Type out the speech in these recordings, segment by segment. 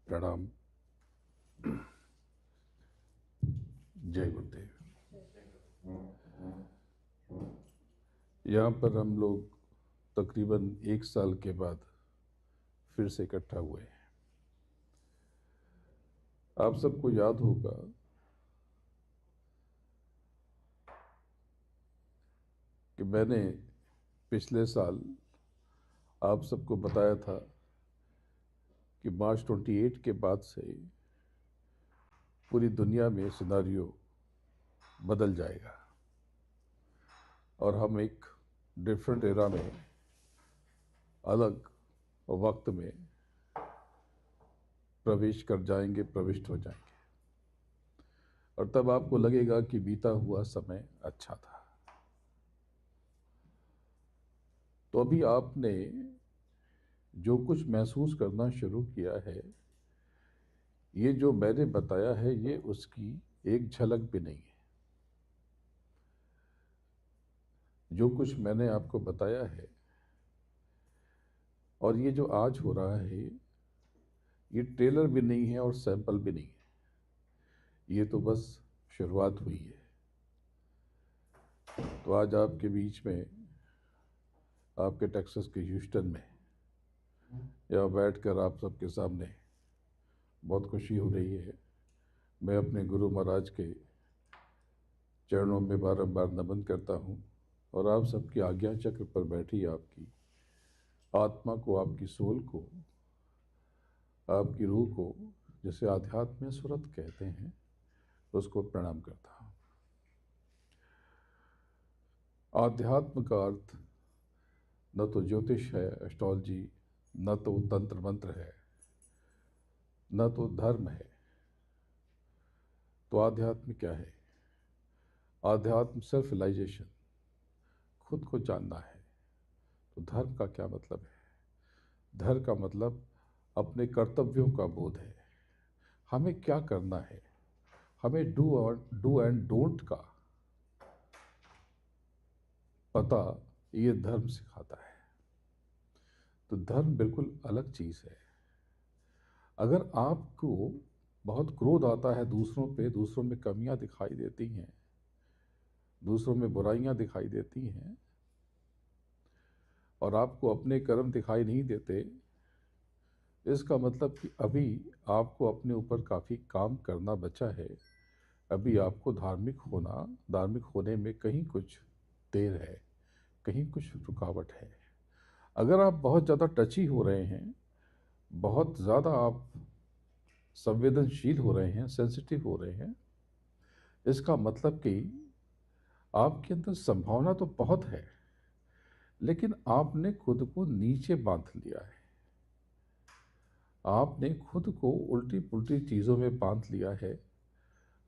प्रणाम। जय गुरुदेव। यहाँ पर हम लोग तकरीबन 1 साल के बाद फिर से इकट्ठा हुए हैं। आप सबको याद होगा कि मैंने पिछले साल आप सबको बताया था कि मार्च 28 के बाद से पूरी दुनिया में सिनारियो बदल जाएगा और हम एक डिफरेंट एरा में, अलग वक्त में प्रविष्ट हो जाएंगे और तब आपको लगेगा कि बीता हुआ समय अच्छा था। तो अभी आपने जो कुछ महसूस करना शुरू किया है, ये जो मैंने बताया है, ये उसकी एक झलक भी नहीं है। जो कुछ मैंने आपको बताया है और ये जो आज हो रहा है, ये ट्रेलर भी नहीं है और सैंपल भी नहीं है। ये तो बस शुरुआत हुई है। तो आज आपके बीच में, आपके टेक्सास के ह्यूस्टन में यहाँ बैठकर आप सबके सामने बहुत खुशी हो रही है। मैं अपने गुरु महाराज के चरणों में बारंबार नमन करता हूँ और आप सबकी आज्ञा चक्र पर बैठी आपकी आत्मा को, आपकी सोल को, आपकी रूह को, जिसे आध्यात्म में सुरत कहते हैं, उसको प्रणाम करता हूँ। आध्यात्म का अर्थ न तो ज्योतिष है, एस्ट्रोलॉजी, न तो तंत्र मंत्र है, न तो धर्म है। तो आध्यात्म क्या है? आध्यात्म सेल्फ रियलाइजेशन, खुद को जानना है। तो धर्म का क्या मतलब है? धर्म का मतलब अपने कर्तव्यों का बोध है। हमें क्या करना है, हमें डू एंड डोंट का पता, ये धर्म सिखाता है। तो धर्म बिल्कुल अलग चीज है। अगर आपको बहुत क्रोध आता है दूसरों पे, दूसरों में कमियां दिखाई देती हैं, दूसरों में बुराइयां दिखाई देती हैं और आपको अपने कर्म दिखाई नहीं देते, इसका मतलब कि अभी आपको अपने ऊपर काफ़ी काम करना बचा है। अभी आपको धार्मिक होने में कहीं कुछ देर है, कहीं कुछ रुकावट है। अगर आप बहुत ज़्यादा टची हो रहे हैं, बहुत ज़्यादा आप संवेदनशील हो रहे हैं, सेंसिटिव हो रहे हैं, इसका मतलब कि आपके अंदर संभावना तो बहुत है, लेकिन आपने खुद को नीचे बांध लिया है। आपने खुद को उल्टी पुल्टी चीज़ों में बांध लिया है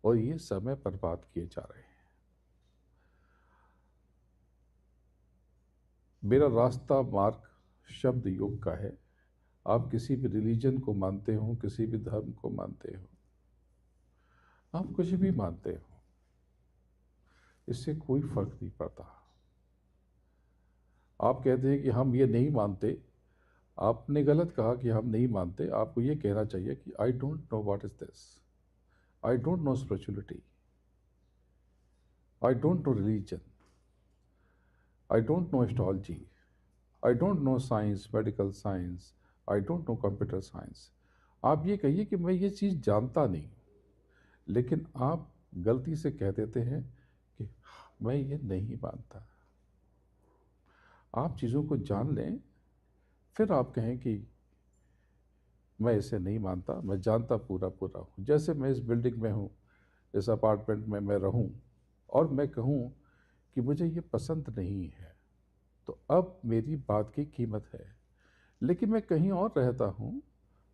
और ये समय बर्बाद किए जा रहे हैं। मेरा रास्ता, मार्ग शब्द योग का है। आप किसी भी रिलीजन को मानते हो, किसी भी धर्म को मानते हो, आप कुछ भी मानते हो, इससे कोई फर्क नहीं पड़ता। आप कहते हैं कि हम ये नहीं मानते, आपने गलत कहा कि हम नहीं मानते। आपको ये कहना चाहिए कि I don't know what is this, I don't know spirituality, I don't know religion, I don't know astrology, I don't know science, medical science, I don't know computer science. आप ये कहिए कि मैं ये चीज़ जानता नहीं, लेकिन आप गलती से कह देते हैं कि मैं ये नहीं मानता। आप चीज़ों को जान लें, फिर आप कहें कि मैं इसे नहीं मानता, मैं जानता पूरा पूरा हूँ। जैसे मैं इस बिल्डिंग में हूँ, इस अपार्टमेंट में मैं रहूँ और मैं कहूँ कि मुझे ये पसंद नहीं है, तो अब मेरी बात की कीमत है। लेकिन मैं कहीं और रहता हूँ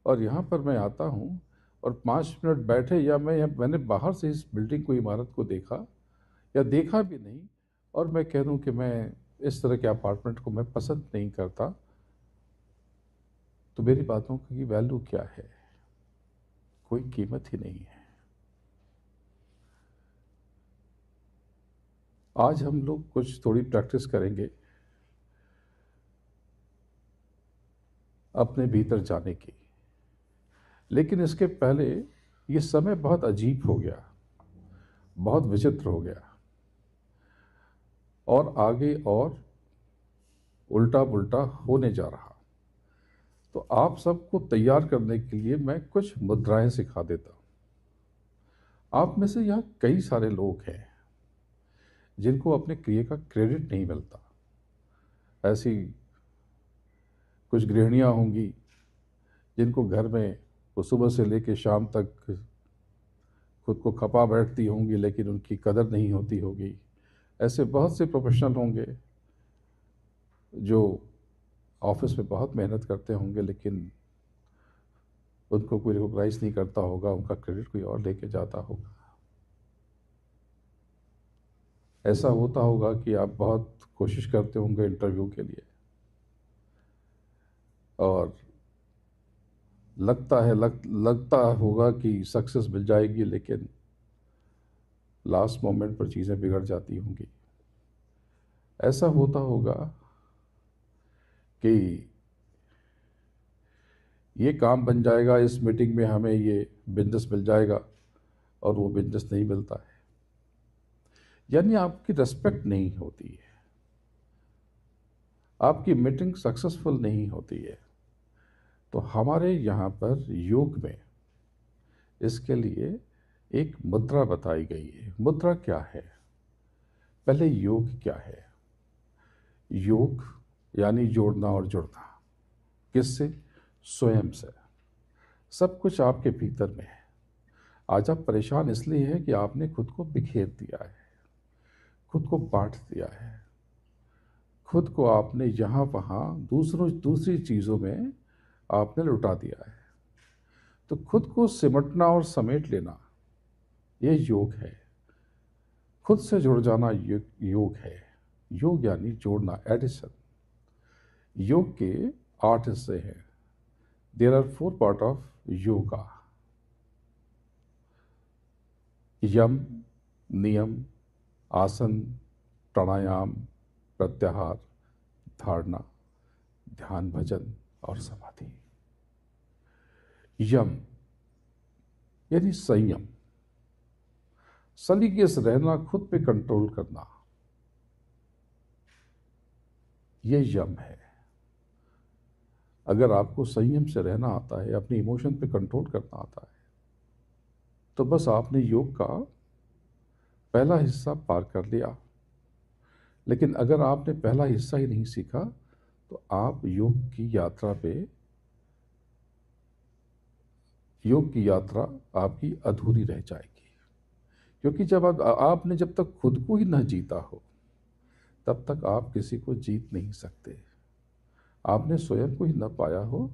और यहाँ पर मैं आता हूँ और 5 मिनट बैठे, या मैंने बाहर से इस बिल्डिंग को, इमारत को देखा या देखा भी नहीं, और मैं कह दूँ कि मैं इस तरह के अपार्टमेंट को मैं पसंद नहीं करता, तो मेरी बातों की वैल्यू क्या है? कोई कीमत ही नहीं है। आज हम लोग कुछ थोड़ी प्रैक्टिस करेंगे अपने भीतर जाने की। लेकिन इसके पहले ये समय बहुत अजीब हो गया, बहुत विचित्र हो गया, और आगे और उल्टा पुल्टा होने जा रहा। तो आप सबको तैयार करने के लिए मैं कुछ मुद्राएं सिखा देता हूँ। आप में से यहाँ कई सारे लोग हैं जिनको अपने क्रिया का क्रेडिट नहीं मिलता। ऐसी कुछ गृहिणियाँ होंगी जिनको घर में वो सुबह से लेकर शाम तक खुद को खपा बैठती होंगी, लेकिन उनकी कदर नहीं होती होगी। ऐसे बहुत से प्रोफेशनल होंगे जो ऑफिस में बहुत मेहनत करते होंगे, लेकिन उनको कोई रिकॉग्नाइज नहीं करता होगा, उनका क्रेडिट कोई और लेके जाता होगा। ऐसा होता होगा कि आप बहुत कोशिश करते होंगे इंटरव्यू के लिए, और लगता होगा कि सक्सेस मिल जाएगी, लेकिन लास्ट मोमेंट पर चीज़ें बिगड़ जाती होंगी। ऐसा होता होगा कि ये काम बन जाएगा, इस मीटिंग में हमें ये बिजनेस मिल जाएगा, और वो बिजनेस नहीं मिलता है। यानी आपकी रिस्पेक्ट नहीं होती है, आपकी मीटिंग सक्सेसफुल नहीं होती है। तो हमारे यहाँ पर योग में इसके लिए एक मुद्रा बताई गई है। मुद्रा क्या है? पहले योग क्या है? योग यानी जोड़ना और जुड़ना। किससे? स्वयं से। सब कुछ आपके भीतर में है। आज आप परेशान इसलिए हैं कि आपने खुद को बिखेर दिया है, खुद को बांट दिया है, खुद को आपने यहाँ वहाँ दूसरी चीज़ों में आपने लुटा दिया है। तो खुद को सिमटना और समेट लेना, ये योग है। खुद से जुड़ जाना योग है। योग यानी जोड़ना, एडिशन। योग के 8 हिस्से हैं। There are 4 part of yoga. यम, नियम, आसन, प्राणायाम, प्रत्याहार, धारणा, ध्यान, भजन और समाधि। यम यानी संयम, सलीके से रहना, खुद पे कंट्रोल करना, यह यम है। अगर आपको संयम से रहना आता है, अपने इमोशन पे कंट्रोल करना आता है, तो बस आपने योग का पहला हिस्सा पार कर लिया। लेकिन अगर आपने पहला हिस्सा ही नहीं सीखा, तो आप योग की यात्रा आपकी अधूरी रह जाएगी। क्योंकि आपने जब तक खुद को ही न जीता हो, तब तक आप किसी को जीत नहीं सकते। आपने स्वयं को ही न पाया हो,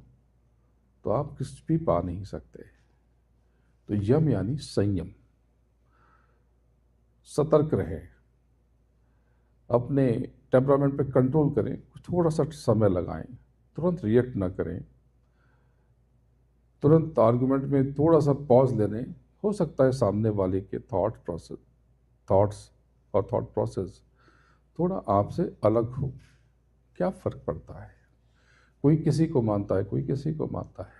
तो आप कुछ भी पा नहीं सकते। तो यम यानी संयम। सतर्क रहें, अपने टेम्परामेंट पे कंट्रोल करें, थोड़ा सा समय लगाएं, तुरंत रिएक्ट ना करें, तुरंत आर्गुमेंट में थोड़ा सा पॉज ले लें। हो सकता है सामने वाले के थॉट्स और थॉट प्रोसेस थोड़ा आपसे अलग हो। क्या फ़र्क पड़ता है? कोई किसी को मानता है, कोई किसी को मानता है।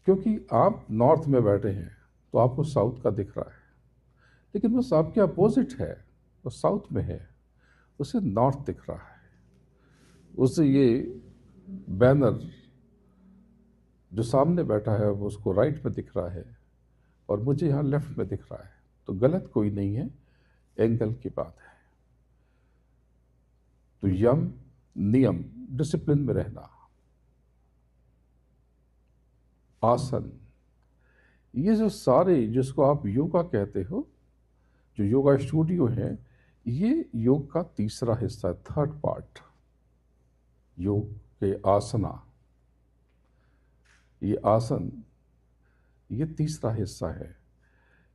क्योंकि आप नॉर्थ में बैठे हैं तो आपको साउथ का दिख रहा है, लेकिन वो आपके अपोजिट है, वो साउथ में है, उसे नॉर्थ दिख रहा है। उसे ये बैनर जो सामने बैठा है वो उसको राइट में दिख रहा है, और मुझे यहाँ लेफ्ट में दिख रहा है। तो गलत कोई नहीं है, एंगल की बात है। तो यम, नियम, डिसिप्लिन में रहना, आसन, ये जो सारे जिसको आप योगा कहते हो, जो योगा स्टूडियो है, ये योग का तीसरा हिस्सा है, थर्ड पार्ट। योग के आसना, ये आसन, ये तीसरा हिस्सा है।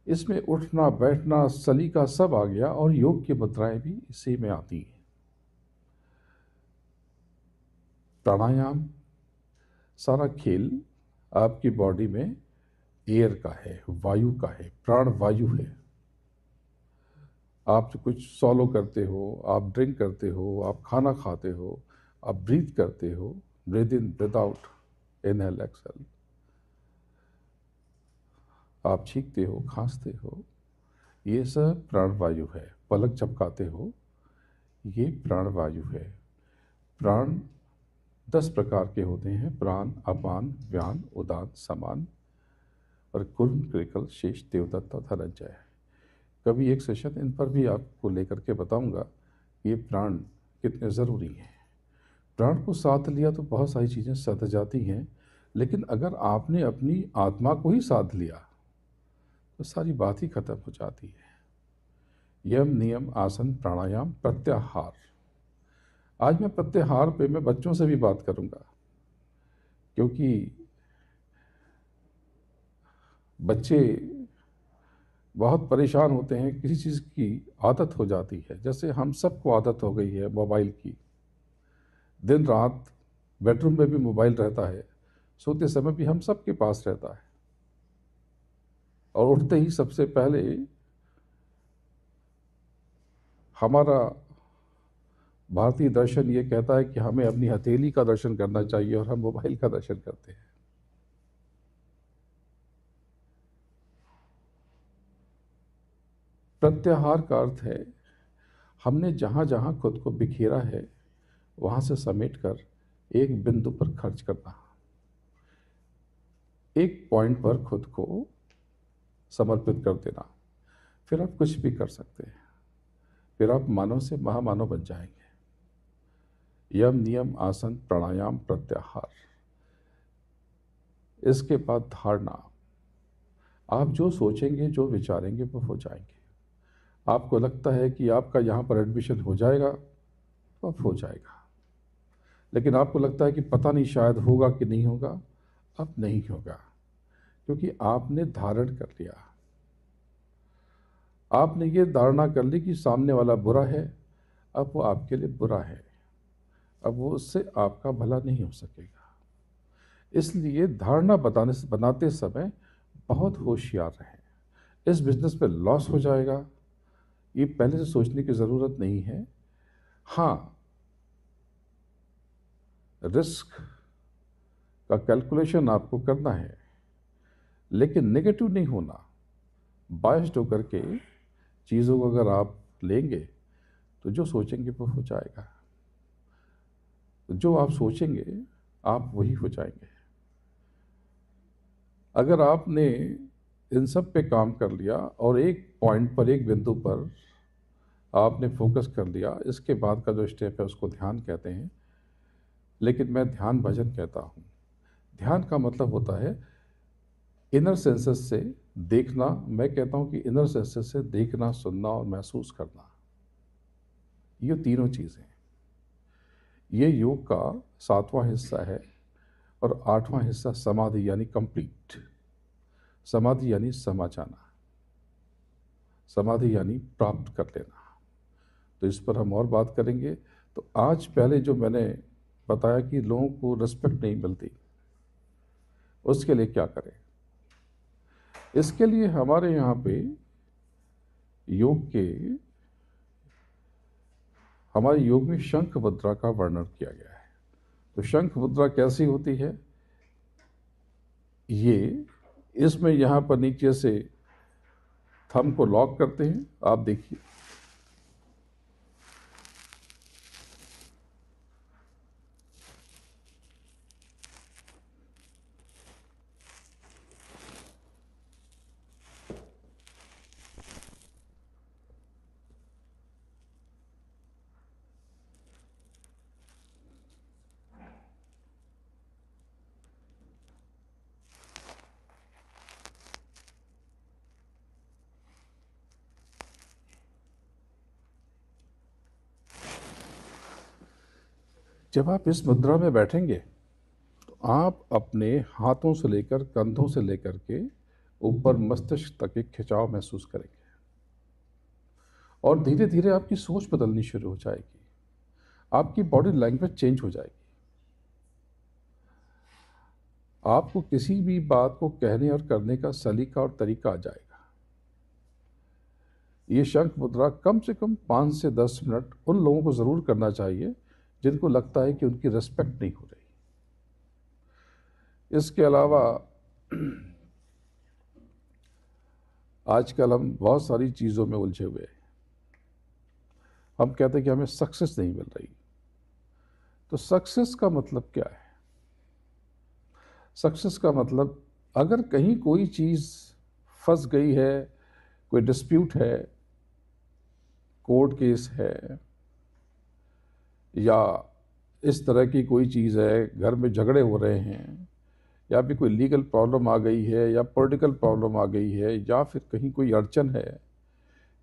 इसमें उठना बैठना सलीका सब आ गया, और योग की मुद्राएं भी इसी में आती हैं। प्राणायाम, सारा खेल आपकी बॉडी में एयर का है, वायु का है, प्राण वायु है। आप जो कुछ सॉलो करते हो, आप ड्रिंक करते हो, आप खाना खाते हो, आप ब्रीथ करते हो, ब्रीथ इन ब्रीथ आउट, इनहेल एक्सेल, आप छींकते हो, खांसते हो, ये सब प्राणवायु है। पलक झपकाते हो, ये प्राणवायु है। प्राण 10 प्रकार के होते हैं, प्राण, अपान, व्यान, उदान, समान और कुर्म, कृकल, शेष, देवदत्त और धनंजय। कभी एक सेशन इन पर भी आपको लेकर के बताऊंगा ये प्राण कितने ज़रूरी हैं। प्राण को साथ लिया तो बहुत सारी चीज़ें सध जाती हैं, लेकिन अगर आपने अपनी आत्मा को ही साध लिया तो सारी बात ही खत्म हो जाती है। यम, नियम, आसन, प्राणायाम, प्रत्याहार। आज मैं प्रत्याहार पे मैं बच्चों से भी बात करूंगा, क्योंकि बच्चे बहुत परेशान होते हैं, किसी चीज़ की आदत हो जाती है। जैसे हम सबको आदत हो गई है मोबाइल की, दिन रात बेडरूम में भी मोबाइल रहता है, सोते समय भी हम सबके पास रहता है, और उठते ही सबसे पहले हमारा भारतीय दर्शन ये कहता है कि हमें अपनी हथेली का दर्शन करना चाहिए, और हम मोबाइल का दर्शन करते हैं। प्रत्याहार का अर्थ है हमने जहाँ जहाँ खुद को बिखेरा है वहाँ से समेट कर एक बिंदु पर खर्च करना, एक पॉइंट पर खुद को समर्पित कर देना। फिर आप कुछ भी कर सकते हैं, फिर आप मानव से महामानव बन जाएंगे। यम, नियम, आसन, प्राणायाम, प्रत्याहार। इसके बाद धारणा। आप जो सोचेंगे, जो विचारेंगे, वो हो जाएंगे। आपको लगता है कि आपका यहाँ पर एडमिशन हो जाएगा तो अब हो जाएगा, लेकिन आपको लगता है कि पता नहीं शायद होगा कि नहीं होगा, अब नहीं होगा, क्योंकि आपने धारण कर लिया। आपने ये धारणा कर ली कि सामने वाला बुरा है, अब वो आपके लिए बुरा है, अब वो उससे आपका भला नहीं हो सकेगा। इसलिए धारणा बनाते समय बहुत होशियार रहें। इस बिजनेस पे लॉस हो जाएगा, ये पहले से सोचने की ज़रूरत नहीं है। हाँ, रिस्क का कैलकुलेशन आपको करना है, लेकिन नेगेटिव नहीं होना। बायस्ड होकर के चीज़ों को अगर आप लेंगे तो जो सोचेंगे वो हो जाएगा, जो आप सोचेंगे आप वही हो जाएंगे। अगर आपने इन सब पे काम कर लिया और एक पॉइंट पर, एक बिंदु पर आपने फोकस कर लिया, इसके बाद का जो स्टेप है उसको ध्यान कहते हैं, लेकिन मैं ध्यान भजन कहता हूँ। ध्यान का मतलब होता है इनर सेंसेस से देखना। मैं कहता हूँ कि इनर सेंसेस से देखना, सुनना और महसूस करना, ये तीनों चीज़ें, ये योग का 7वां हिस्सा है। और 8वां हिस्सा समाधि यानी कंप्लीट। समाधि यानी समा जाना, समाधि यानी प्राप्त कर लेना। तो इस पर हम और बात करेंगे। तो आज पहले जो मैंने बताया कि लोगों को रिस्पेक्ट नहीं मिलती, उसके लिए क्या करें? इसके लिए हमारे यहाँ पे योग के, हमारे योग में शंख मुद्रा का वर्णन किया गया है। तो शंख मुद्रा कैसी होती है? ये इसमें यहाँ पर नीचे से थंब को लॉक करते हैं, आप देखिए, जब आप इस मुद्रा में बैठेंगे तो आप अपने हाथों से लेकर, कंधों से लेकर के ऊपर मस्तिष्क तक एक खिंचाव महसूस करेंगे, और धीरे धीरे आपकी सोच बदलनी शुरू हो जाएगी, आपकी बॉडी लैंग्वेज चेंज हो जाएगी। आपको किसी भी बात को कहने और करने का सलीका और तरीका आ जाएगा। ये शंख मुद्रा कम से कम 5 से 10 मिनट उन लोगों को ज़रूर करना चाहिए जिनको लगता है कि उनकी रिस्पेक्ट नहीं हो रही। इसके अलावा आजकल हम बहुत सारी चीज़ों में उलझे हुए हैं। हम कहते हैं कि हमें सक्सेस नहीं मिल रही। तो सक्सेस का मतलब क्या है? सक्सेस का मतलब, अगर कहीं कोई चीज़ फंस गई है, कोई डिस्प्यूट है, कोर्ट केस है, या इस तरह की कोई चीज़ है, घर में झगड़े हो रहे हैं, या फिर कोई लीगल प्रॉब्लम आ गई है, या पॉलिटिकल प्रॉब्लम आ गई है, या फिर कहीं कोई अड़चन है,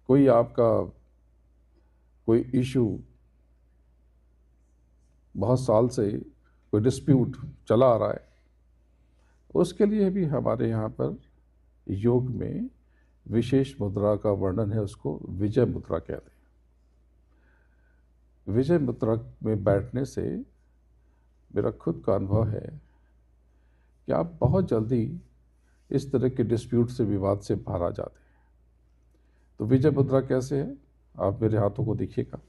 कोई आपका कोई इशू बहुत साल से कोई डिस्प्यूट चला आ रहा है, उसके लिए भी हमारे यहाँ पर योग में विशेष मुद्रा का वर्णन है। उसको विजय मुद्रा कहते हैं। विजय मुद्रा में बैठने से मेरा खुद का अनुभव है कि आप बहुत जल्दी इस तरह के डिस्प्यूट से, विवाद से बाहर आ जाते हैं। तो विजय मुद्रा कैसे है, आप मेरे हाथों को देखिएगा।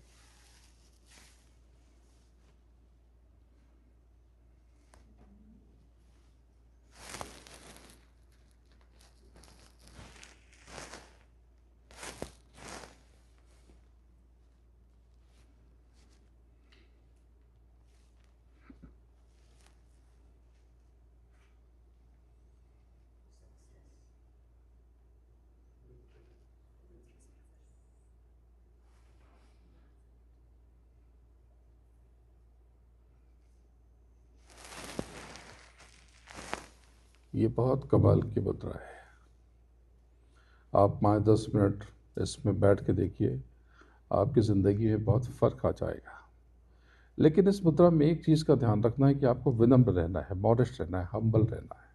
ये बहुत कमाल की मुद्रा है। आप 5-10 मिनट इसमें बैठ के देखिए, आपकी ज़िंदगी में बहुत फ़र्क आ जाएगा। लेकिन इस मुद्रा में एक चीज़ का ध्यान रखना है कि आपको विनम्र रहना है, मॉडेस्ट रहना है, हम्बल रहना है।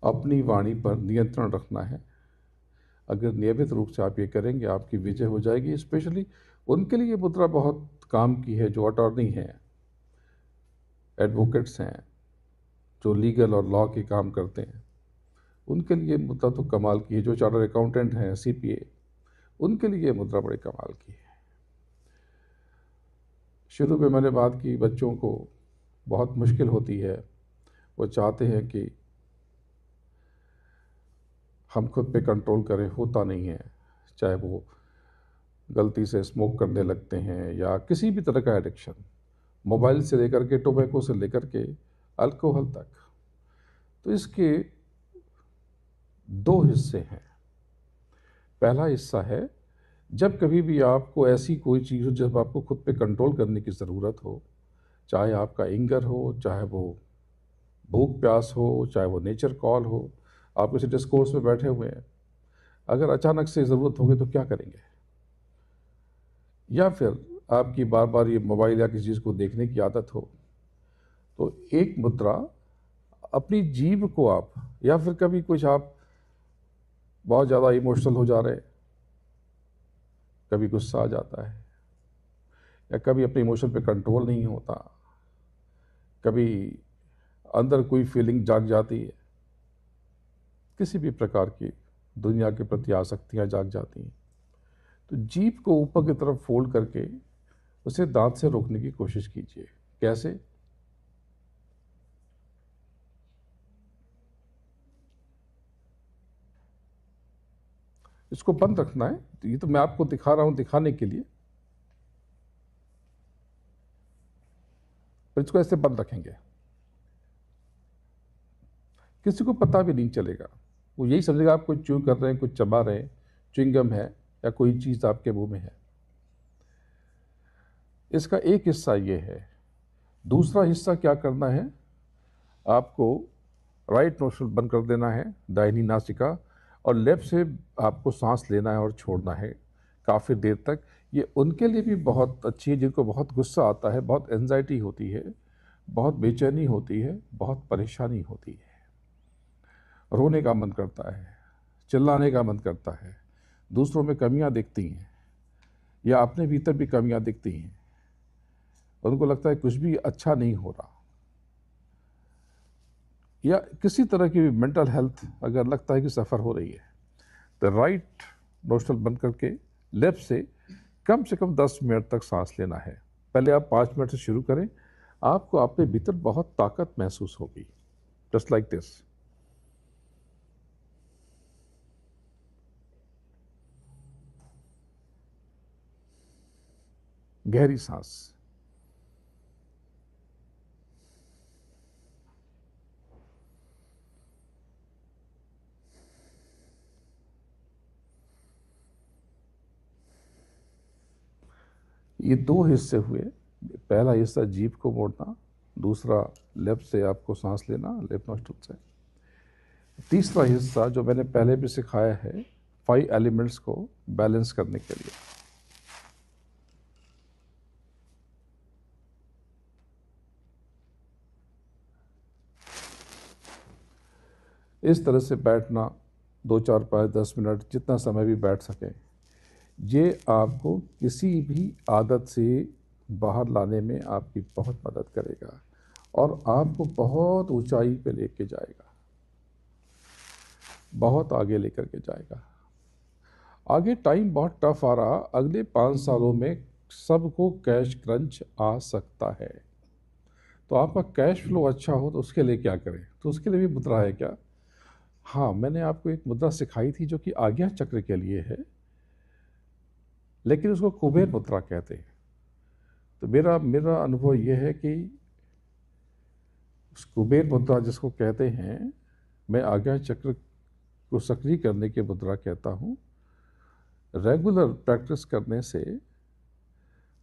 अपनी वाणी पर नियंत्रण रखना है। अगर नियमित रूप से आप ये करेंगे, आपकी विजय हो जाएगी। स्पेशली उनके लिए ये मुद्रा बहुत काम की है जो अटॉर्नी हैं, एडवोकेट्स हैं, जो लीगल और लॉ के काम करते हैं, उनके लिए मुद्रा तो कमाल की है। जो चार्टर्ड अकाउंटेंट हैं, सीपीए, उनके लिए ये मुद्रा बड़े कमाल की है। शुरू में मैंने बात की, बच्चों को बहुत मुश्किल होती है। वो चाहते हैं कि हम खुद पे कंट्रोल करें, होता नहीं है। चाहे वो गलती से स्मोक करने लगते हैं या किसी भी तरह का एडिक्शन, मोबाइल से लेकर के, टोबैको से लेकर के अल्कोहल तक। तो इसके दो हिस्से हैं। पहला हिस्सा है, जब कभी भी आपको ऐसी कोई चीज़ हो जब आपको खुद पे कंट्रोल करने की ज़रूरत हो, चाहे आपका एंगर हो, चाहे वो भूख प्यास हो, चाहे वो नेचर कॉल हो, आप किसी डिस्कोर्स में बैठे हुए हैं, अगर अचानक से ज़रूरत होगी तो क्या करेंगे? या फिर आपकी बार बार ये मोबाइल या किसी चीज़ को देखने की आदत हो, तो एक मुद्रा, अपनी जीभ को आप, या फिर कभी कुछ आप बहुत ज़्यादा इमोशनल हो जा रहे हैं, कभी गुस्सा आ जाता है, या कभी अपने इमोशन पे कंट्रोल नहीं होता, कभी अंदर कोई फीलिंग जाग जाती है, किसी भी प्रकार की दुनिया के प्रति आसक्तियाँ जाग जाती हैं, तो जीभ को ऊपर की तरफ फोल्ड करके उसे दांत से रोकने की कोशिश कीजिए। कैसे? इसको बंद रखना है। तो ये तो मैं आपको दिखा रहा हूँ दिखाने के लिए, पर इसको ऐसे बंद रखेंगे, किसी को पता भी नहीं चलेगा। वो यही समझेगा आप कुछ च्यू कर रहे हैं, कुछ चबा रहे हैं, च्युइंगम है या कोई चीज़ आपके मुंह में है। इसका एक हिस्सा ये है। दूसरा हिस्सा क्या करना है, आपको राइट नोस्ट्रिल बंद कर देना है, दाहिनी नासिका, और लेफ्ट से आपको सांस लेना है और छोड़ना है काफ़ी देर तक। ये उनके लिए भी बहुत अच्छी है जिनको बहुत गुस्सा आता है, बहुत एंजाइटी होती है, बहुत बेचैनी होती है, बहुत परेशानी होती है, रोने का मन करता है, चिल्लाने का मन करता है, दूसरों में कमियां दिखती हैं, या अपने भीतर भी कमियां दिखती हैं, उनको लगता है कुछ भी अच्छा नहीं हो रहा, या किसी तरह की मेंटल हेल्थ अगर लगता है कि सफ़र हो रही है, तो राइट नोस्ट्रल बंद करके लेफ्ट से कम 10 मिनट तक सांस लेना है। पहले आप 5 मिनट से शुरू करें, आपको अपने भीतर बहुत ताकत महसूस होगी, जस्ट लाइक दिस। गहरी सांस। ये दो हिस्से हुए। पहला हिस्सा जीभ को मोड़ना, दूसरा लेफ्ट से आपको सांस लेना, लेफ्ट नोस्ट्रल से। तीसरा हिस्सा जो मैंने पहले भी सिखाया है, 5 एलिमेंट्स को बैलेंस करने के लिए। इस तरह से बैठना 2, 4, 5, 10 मिनट, जितना समय भी बैठ सकें, ये आपको किसी भी आदत से बाहर लाने में आपकी बहुत मदद करेगा और आपको बहुत ऊंचाई पे लेके जाएगा, बहुत आगे लेकर के जाएगा। आगे टाइम बहुत टफ आ रहा, अगले 5 सालों में सबको कैश क्रंच आ सकता है। तो आपका कैश फ्लो अच्छा हो तो उसके लिए क्या करें? तो उसके लिए भी मुद्रा है क्या? हाँ, मैंने आपको एक मुद्रा सिखाई थी जो कि आज्ञा चक्र के लिए है, लेकिन उसको कुबेर मुद्रा कहते हैं। तो मेरा अनुभव यह है कि उस कुबेर मुद्रा जिसको कहते हैं, मैं आज्ञा चक्र को सक्रिय करने की मुद्रा कहता हूँ। रेगुलर प्रैक्टिस करने से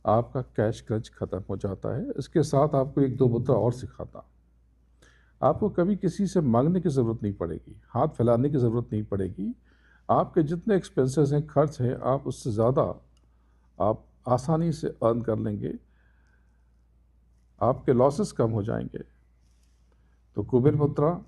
आपका कैश क्रंच खत्म हो जाता है। इसके साथ आपको 1-2 मुद्रा और सिखाता। आपको कभी किसी से मांगने की ज़रूरत नहीं पड़ेगी, हाथ फैलाने की ज़रूरत नहीं पड़ेगी। आपके जितने एक्सपेंसेस हैं, खर्च हैं, आप उससे ज़्यादा आप आसानी से अर्न कर लेंगे, आपके लॉसेस कम हो जाएंगे। तो कुबेर मुद्रा,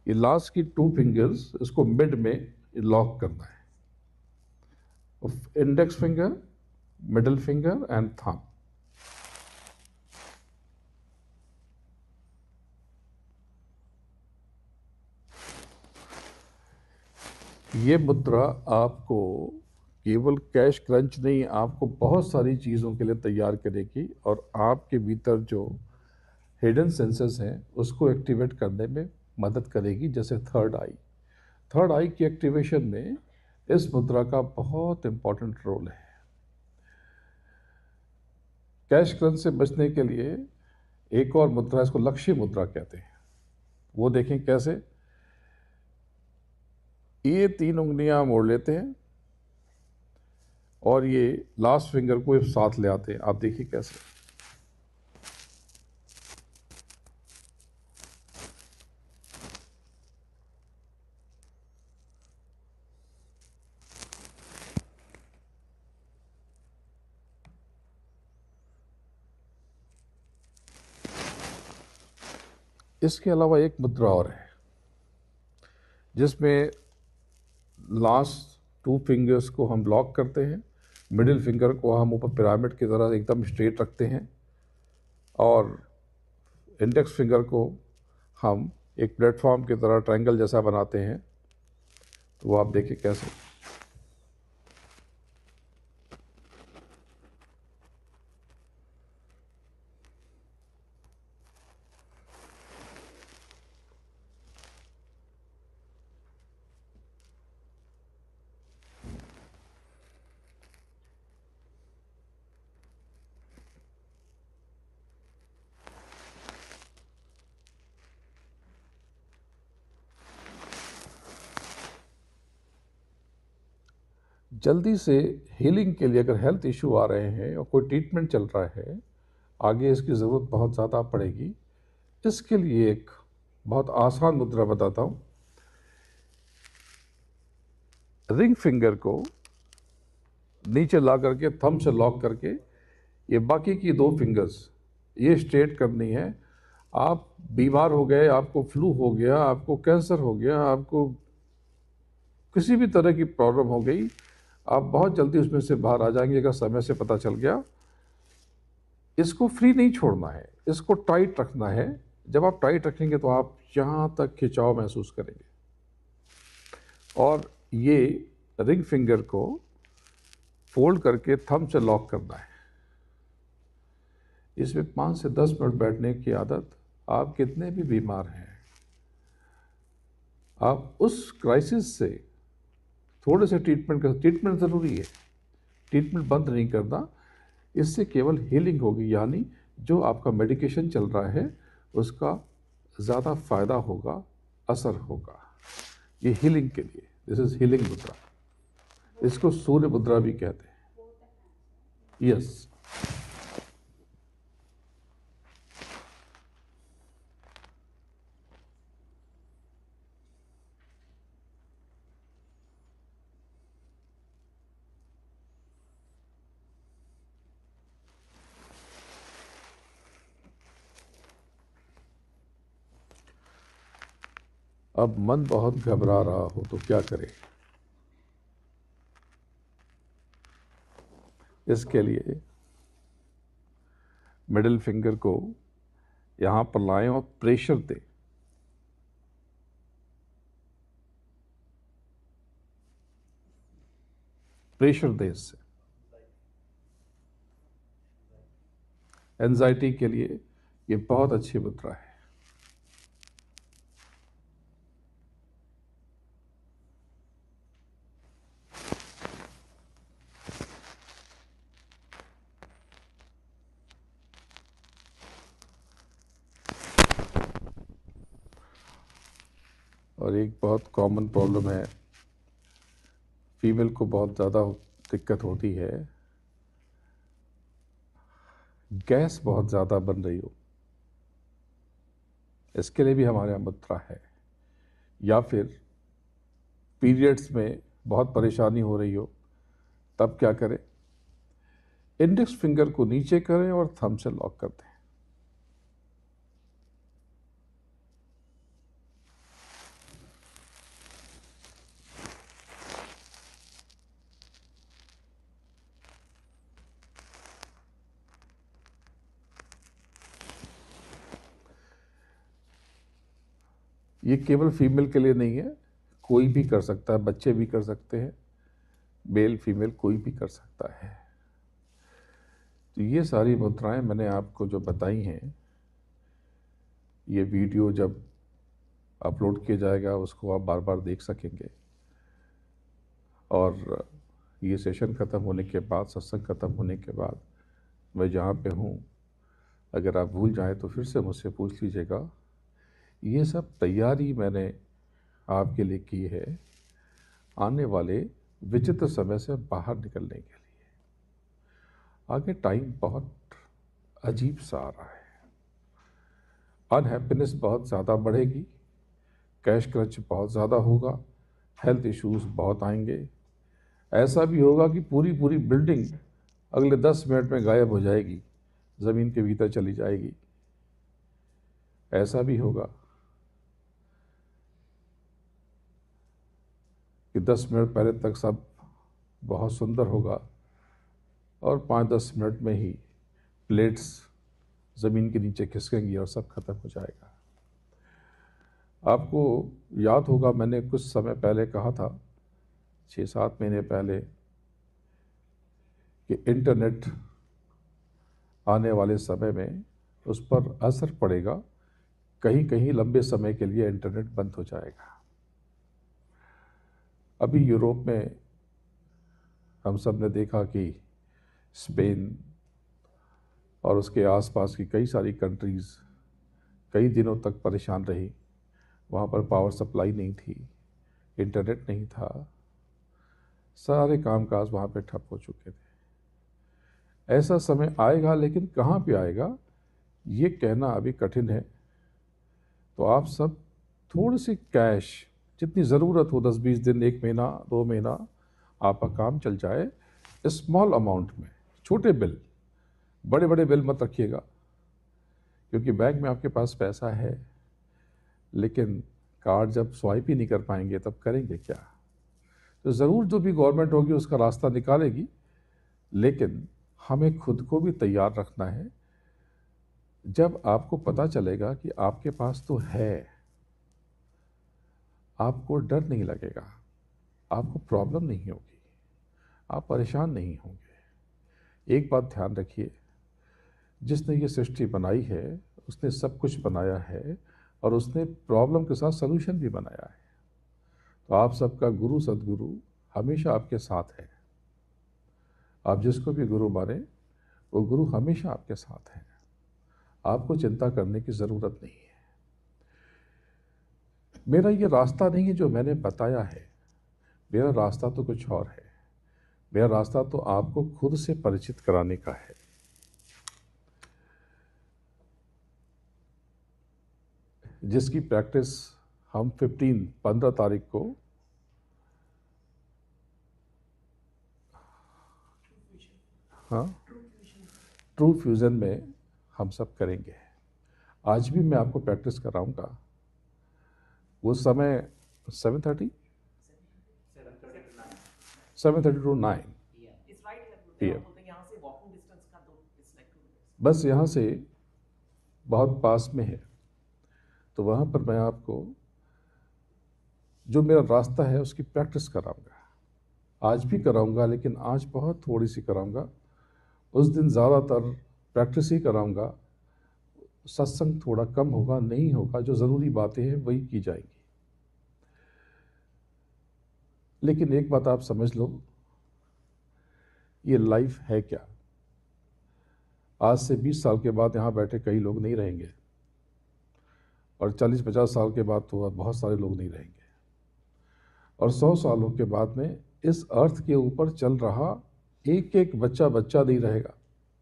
ये लास्ट की 2 फिंगर्स, इसको मिड में लॉक करना है। Index finger, middle finger and thumb. ये मुद्रा आपको केवल कैश क्रंच नहीं, आपको बहुत सारी चीज़ों के लिए तैयार करेगी और आपके भीतर जो हिडन सेंसेस हैं उसको एक्टिवेट करने में मदद करेगी। जैसे थर्ड आई की एक्टिवेशन में इस मुद्रा का बहुत इंपॉर्टेंट रोल है। कैश क्रंच से बचने के लिए एक और मुद्रा, इसको लक्ष्य मुद्रा कहते हैं। वो देखें कैसे। ये 3 उंगलियां मोड़ लेते हैं और ये लास्ट फिंगर को साथ ले आते हैं। आप देखिए कैसे। इसके अलावा एक मुद्रा और है जिसमें लास्ट 2 फिंगर्स को हम लॉक करते हैं, मिडिल फिंगर को हम ऊपर पिरामिड की तरह एकदम स्ट्रेट रखते हैं और इंडेक्स फिंगर को हम एक प्लेटफॉर्म की तरह ट्रायंगल जैसा बनाते हैं। तो वो आप देखिए कैसे। जल्दी से हीलिंग के लिए अगर हेल्थ इशू आ रहे हैं और कोई ट्रीटमेंट चल रहा है, आगे इसकी ज़रूरत बहुत ज़्यादा पड़ेगी। इसके लिए एक बहुत आसान मुद्रा बताता हूँ। रिंग फिंगर को नीचे ला करके थंब से लॉक करके ये बाकी की 2 फिंगर्स ये स्ट्रेट करनी है। आप बीमार हो गए, आपको फ्लू हो गया, आपको कैंसर हो गया, आपको किसी भी तरह की प्रॉब्लम हो गई, आप बहुत जल्दी उसमें से बाहर आ जाएंगे अगर समय से पता चल गया। इसको फ्री नहीं छोड़ना है, इसको टाइट रखना है। जब आप टाइट रखेंगे तो आप यहाँ तक खिंचाव महसूस करेंगे। और ये रिंग फिंगर को फोल्ड करके थंब से लॉक करना है। इसमें 5 से 10 मिनट बैठने की आदत, आप कितने भी बीमार हैं, आप उस क्राइसिस से थोड़े से ट्रीटमेंट ज़रूरी है, ट्रीटमेंट बंद नहीं करना। इससे केवल हीलिंग होगी, यानी जो आपका मेडिकेशन चल रहा है उसका ज़्यादा फ़ायदा होगा, असर होगा। ये हीलिंग के लिए, दिस इज़ हीलिंग मुद्रा। इसको सूर्य मुद्रा भी कहते हैं। यस। अब मन बहुत घबरा रहा हो तो क्या करें? इसके लिए मिडिल फिंगर को यहाँ पर लाएं और प्रेशर दें। प्रेशर दें इससे। एंजाइटी के लिए ये बहुत अच्छी मुद्रा है। और एक बहुत कॉमन प्रॉब्लम है, फीमेल को बहुत ज़्यादा दिक्कत होती है, गैस बहुत ज़्यादा बन रही हो, इसके लिए भी हमारे यहाँ मुद्रा है। या फिर पीरियड्स में बहुत परेशानी हो रही हो, तब क्या करें? इंडेक्स फिंगर को नीचे करें और थंब से लॉक कर दें। ये केवल फीमेल के लिए नहीं है, कोई भी कर सकता है, बच्चे भी कर सकते हैं, मेल फीमेल कोई भी कर सकता है। तो ये सारी मुद्राएं मैंने आपको जो बताई हैं, ये वीडियो जब अपलोड किया जाएगा उसको आप बार बार देख सकेंगे। और ये सेशन ख़त्म होने के बाद, सत्संग ख़त्म होने के बाद, मैं जहाँ पे हूँ, अगर आप भूल जाएं तो फिर से मुझसे पूछ लीजिएगा। ये सब तैयारी मैंने आपके लिए की है आने वाले विचित्र समय से बाहर निकलने के लिए। आगे टाइम बहुत अजीब सा आ रहा है, अनहैप्पीनेस बहुत ज़्यादा बढ़ेगी, कैश क्रंच बहुत ज़्यादा होगा, हेल्थ इश्यूज बहुत आएंगे। ऐसा भी होगा कि पूरी पूरी बिल्डिंग अगले 10 मिनट में गायब हो जाएगी, ज़मीन के भीतर चली जाएगी। ऐसा भी होगा कि 10 मिनट पहले तक सब बहुत सुंदर होगा और 5-10 मिनट में ही प्लेट्स ज़मीन के नीचे खिसकेंगी और सब खत्म हो जाएगा। आपको याद होगा, मैंने कुछ समय पहले कहा था, 6-7 महीने पहले, कि इंटरनेट आने वाले समय में उस पर असर पड़ेगा, कहीं कहीं लंबे समय के लिए इंटरनेट बंद हो जाएगा। अभी यूरोप में हम सब ने देखा कि स्पेन और उसके आसपास की कई सारी कंट्रीज़ कई दिनों तक परेशान रही। वहाँ पर पावर सप्लाई नहीं थी, इंटरनेट नहीं था, सारे कामकाज वहाँ पे ठप हो चुके थे। ऐसा समय आएगा, लेकिन कहाँ पे आएगा ये कहना अभी कठिन है। तो आप सब थोड़ी सी कैश, जितनी ज़रूरत हो, 10-20 दिन, 1 महीना, 2 महीना आपका काम चल जाए, स्मॉल अमाउंट में, छोटे बिल, बड़े बड़े बिल मत रखिएगा, क्योंकि बैंक में आपके पास पैसा है, लेकिन कार्ड जब स्वाइप ही नहीं कर पाएंगे तब करेंगे क्या? तो ज़रूर जो भी गवर्नमेंट होगी उसका रास्ता निकालेगी, लेकिन हमें खुद को भी तैयार रखना है जब आपको पता चलेगा कि आपके पास तो है, आपको डर नहीं लगेगा, आपको प्रॉब्लम नहीं होगी, आप परेशान नहीं होंगे। एक बात ध्यान रखिए, जिसने ये सृष्टि बनाई है उसने सब कुछ बनाया है और उसने प्रॉब्लम के साथ सलूशन भी बनाया है। तो आप सबका गुरु सद्गुरु हमेशा आपके साथ है। आप जिसको भी गुरु माने वो गुरु हमेशा आपके साथ है। आपको चिंता करने की ज़रूरत नहीं है। मेरा ये रास्ता नहीं है जो मैंने बताया है, मेरा रास्ता तो कुछ और है। मेरा रास्ता तो आपको खुद से परिचित कराने का है। जिसकी प्रैक्टिस हम 15 तारीख को हाँ ट्रू फ्यूज़न में हम सब करेंगे। आज भी मैं आपको प्रैक्टिस कराऊंगा। वो समय 7:30 7:30 to 9 PM। बस यहाँ से बहुत पास में है, तो वहाँ पर मैं आपको जो मेरा रास्ता है उसकी प्रैक्टिस कराऊंगा। आज भी कराऊंगा, लेकिन आज बहुत थोड़ी सी कराऊंगा। उस दिन ज़्यादातर प्रैक्टिस ही कराऊंगा। सत्संग थोड़ा कम होगा, नहीं होगा, जो ज़रूरी बातें हैं वही की जाएंगी। लेकिन एक बात आप समझ लो, ये लाइफ है क्या। आज से 20 साल के बाद यहाँ बैठे कई लोग नहीं रहेंगे, और 40-50 साल के बाद तो बहुत सारे लोग नहीं रहेंगे, और 100 सालों के बाद में इस अर्थ के ऊपर चल रहा एक एक बच्चा नहीं रहेगा।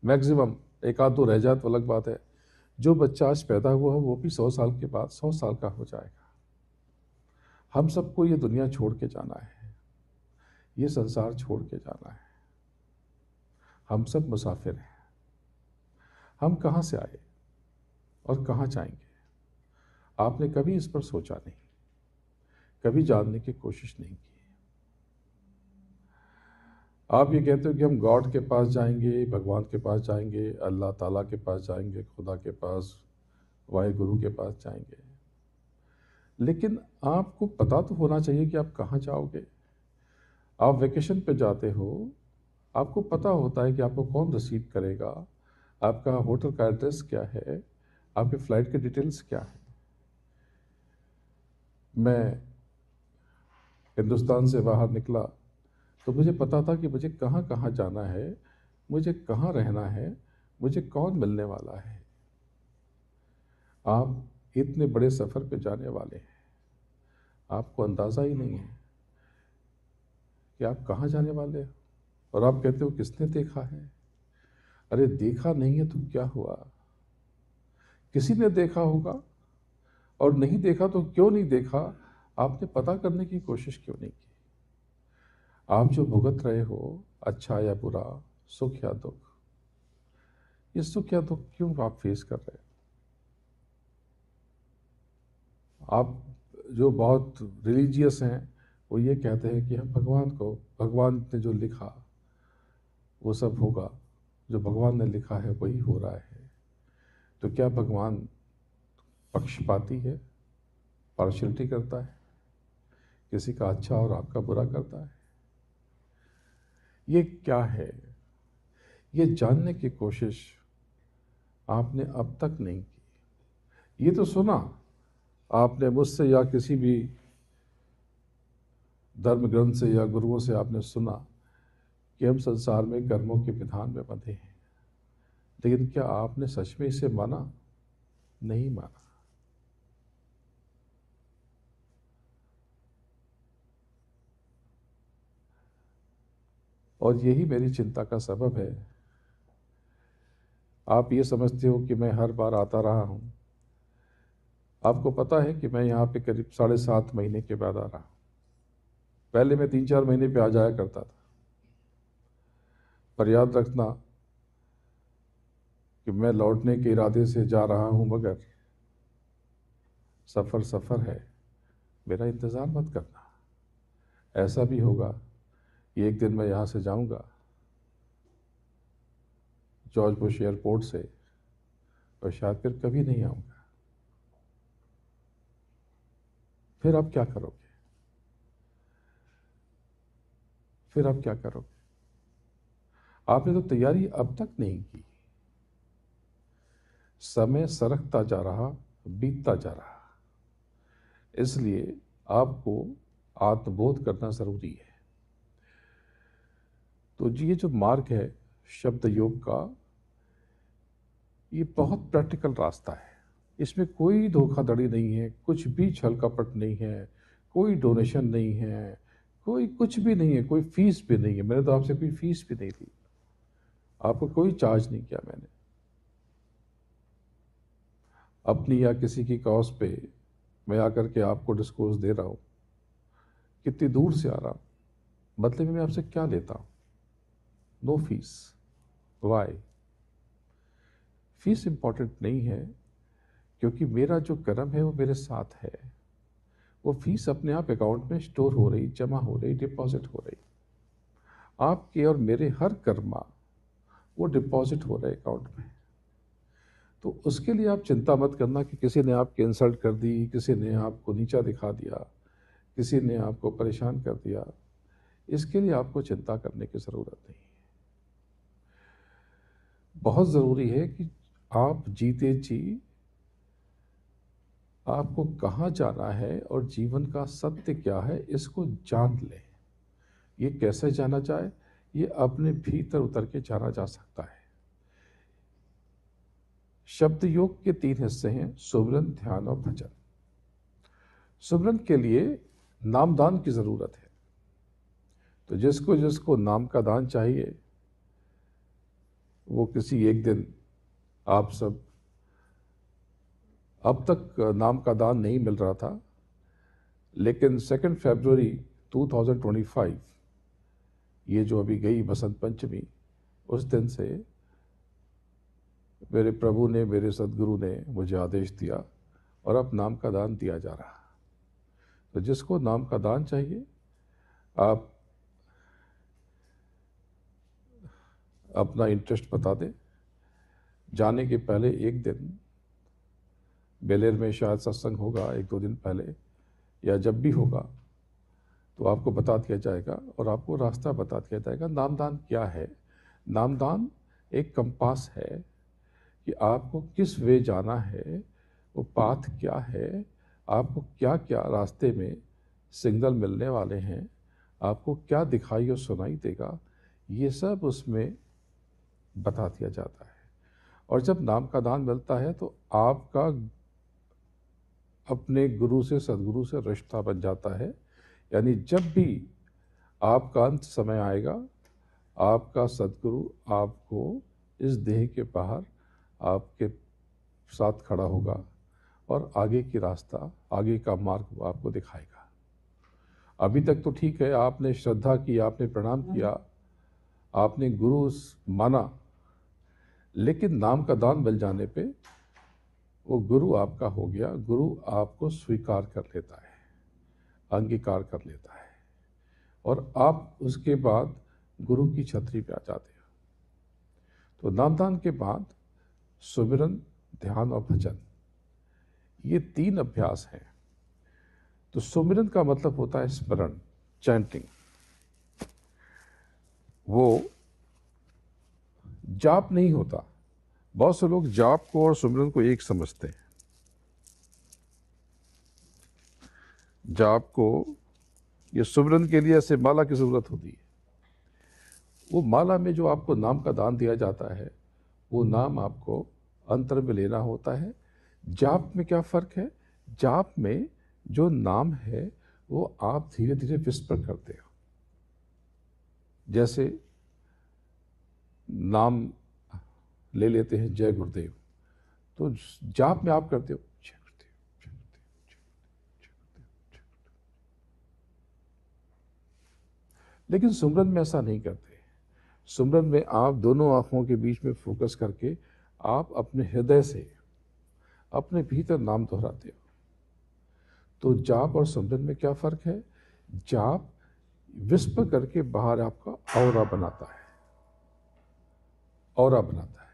मैक्सिमम एक आध दो रह जाए तो अलग बात है। जो बच्चा आज पैदा हुआ है वो भी 100 साल के बाद 100 साल का हो जाएगा। हम सबको ये दुनिया छोड़ के जाना है, ये संसार छोड़ के जाना है। हम सब मुसाफिर हैं। हम कहाँ से आए और कहाँ जाएंगे, आपने कभी इस पर सोचा नहीं, कभी जानने की कोशिश नहीं की। आप ये कहते हो कि हम गॉड के पास जाएंगे, भगवान के पास जाएंगे, अल्लाह ताला के पास जाएंगे, खुदा के पास, वाहिगुरु के पास जाएंगे, लेकिन आपको पता तो होना चाहिए कि आप कहाँ जाओगे। आप वेकेशन पे जाते हो, आपको पता होता है कि आपको कौन रिसीव करेगा, आपका होटल का एड्रेस क्या है, आपके फ्लाइट के डिटेल्स क्या है। मैं हिंदुस्तान से बाहर निकला तो मुझे पता था कि मुझे कहाँ कहाँ जाना है, मुझे कहाँ रहना है, मुझे कौन मिलने वाला है। आप इतने बड़े सफ़र पे जाने वाले हैं, आपको अंदाज़ा ही नहीं है कि आप कहाँ जाने वाले हो। और आप कहते हो किसने देखा है। अरे देखा नहीं है तो क्या हुआ, किसी ने देखा होगा, और नहीं देखा तो क्यों नहीं देखा, आपने पता करने की कोशिश क्यों नहीं की। आप जो भुगत रहे हो, अच्छा या बुरा, सुख या दुख, ये सुख या दुख क्यों आप फेस कर रहे हो। आप जो बहुत रिलीजियस हैं वो ये कहते हैं कि हम भगवान ने जो लिखा वो सब होगा, जो भगवान ने लिखा है वही हो रहा है। तो क्या भगवान पक्षपाती है, पार्शलिटी करता है, किसी का अच्छा और आपका बुरा करता है। ये क्या है, ये जानने की कोशिश आपने अब तक नहीं की। ये तो सुना आपने मुझसे या किसी भी धर्म ग्रंथ से या गुरुओं से आपने सुना कि हम संसार में कर्मों के विधान में बंधे हैं, लेकिन क्या आपने सच में इसे माना? नहीं माना। और यही मेरी चिंता का सबब है। आप ये समझते हो कि मैं हर बार आता रहा हूँ। आपको पता है कि मैं यहाँ पे करीब 7.5 महीने के बाद आ रहा हूँ। पहले मैं 3-4 महीने पे आ जाया करता था। पर याद रखना कि मैं लौटने के इरादे से जा रहा हूँ, मगर सफ़र सफ़र है, मेरा इंतज़ार मत करना। ऐसा भी होगा कि एक दिन मैं यहाँ से जाऊँगा, जॉर्ज बुश एयरपोर्ट से और शायद फिर कभी नहीं आऊँगा। फिर आप क्या करोगे? फिर आप क्या करोगे? आपने तो तैयारी अब तक नहीं की। समय सरकता जा रहा, बीतता जा रहा, इसलिए आपको आत्मबोध करना ज़रूरी है। तो ये जो मार्ग है शब्द योग का, ये बहुत प्रैक्टिकल रास्ता है। इसमें कोई धोखाधड़ी नहीं है, कुछ भी छल कपट नहीं है, कोई डोनेशन नहीं है, कोई कुछ भी नहीं है, कोई फीस भी नहीं है। मैंने तो आपसे कोई फीस भी नहीं ली, आपको कोई चार्ज नहीं किया मैंने। अपनी या किसी की कॉज पे मैं आकर के आपको डिस्कोर्स दे रहा हूँ, कितनी दूर से आ रहा हूँ, बदले में मैं आपसे क्या लेता हूँ? No fees. Why? Fees important नहीं है, क्योंकि मेरा जो कर्म है वो मेरे साथ है। वो फीस अपने आप अकाउंट में स्टोर हो रही, जमा हो रही, डिपॉजिट हो रही। आपके और मेरे हर कर्मा वो डिपॉजिट हो रहे अकाउंट में। तो उसके लिए आप चिंता मत करना कि किसी ने आपकी इंसल्ट कर दी, किसी ने आपको नीचा दिखा दिया, किसी ने आपको परेशान कर दिया। इसके लिए आपको चिंता करने की ज़रूरत नहीं है। बहुत ज़रूरी है कि आप जीते जी आपको कहाँ जाना है और जीवन का सत्य क्या है, इसको जान लें। ये कैसे जाना जाए? ये अपने भीतर उतर के जाना जा सकता है। शब्द योग के 3 हिस्से हैं, सुमिरन, ध्यान और भजन। सुमिरन के लिए नामदान की ज़रूरत है। तो जिसको जिसको नाम का दान चाहिए, वो किसी एक दिन, आप सब, अब तक नाम का दान नहीं मिल रहा था, लेकिन 2 फरवरी 2025, ये जो अभी गई बसंत पंचमी, उस दिन से मेरे प्रभु ने, मेरे सदगुरु ने मुझे आदेश दिया और अब नाम का दान दिया जा रहा। तो जिसको नाम का दान चाहिए, आप अपना इंटरेस्ट बता दें। जाने के पहले एक दिन बेलेर में शायद सत्संग होगा, 1-2 दिन पहले, या जब भी होगा तो आपको बता दिया जाएगा और आपको रास्ता बता दिया जाएगा। नामदान क्या है? नामदान एक कंपास है कि आपको किस वे जाना है, वो पाथ क्या है, आपको क्या क्या रास्ते में सिग्नल मिलने वाले हैं, आपको क्या दिखाई और सुनाई देगा, ये सब उसमें बता दिया जाता है। और जब नाम का दान मिलता है तो आपका अपने गुरु से, सदगुरु से रिश्ता बन जाता है। यानी जब भी आपका अंत समय आएगा, आपका सदगुरु आपको इस देह के बाहर आपके साथ खड़ा होगा और आगे की रास्ता, आगे का मार्ग वो आपको दिखाएगा। अभी तक तो ठीक है, आपने श्रद्धा की, आपने प्रणाम किया, आपने गुरु माना, लेकिन नाम का दान मिल जाने पे वो गुरु आपका हो गया। गुरु आपको स्वीकार कर लेता है, अंगीकार कर लेता है, और आप उसके बाद गुरु की छतरी पे आ जाते हो। तो नामदान के बाद सुमिरन, ध्यान और भजन, ये 3 अभ्यास हैं। तो सुमिरन का मतलब होता है स्मरण, चैंटिंग। वो जाप नहीं होता। बहुत से लोग जाप को और सुमिरन को एक समझते हैं। जाप को, ये सुमिरन के लिए ऐसे माला की ज़रूरत होती है। वो माला में जो आपको नाम का दान दिया जाता है, वो नाम आपको अंतर में लेना होता है। जाप में क्या फ़र्क है? जाप में जो नाम है वो आप धीरे धीरे विस्पर करते हो। जैसे नाम ले लेते हैं जय गुरुदेव, तो जाप में आप करते हो जय गुरुदेव, जय गुरुदेव, जय गुरुदेव, जय गुरुदेव, जय गुरुदेव। लेकिन सुमरन में ऐसा नहीं करते। सुमरन में आप दोनों आंखों के बीच में फोकस करके आप अपने हृदय से अपने भीतर नाम दोहराते हो। तो जाप और सुमरन में क्या फ़र्क है? जाप विस्पर करके बाहर आपका औरा बनाता है, औरा बनाता है।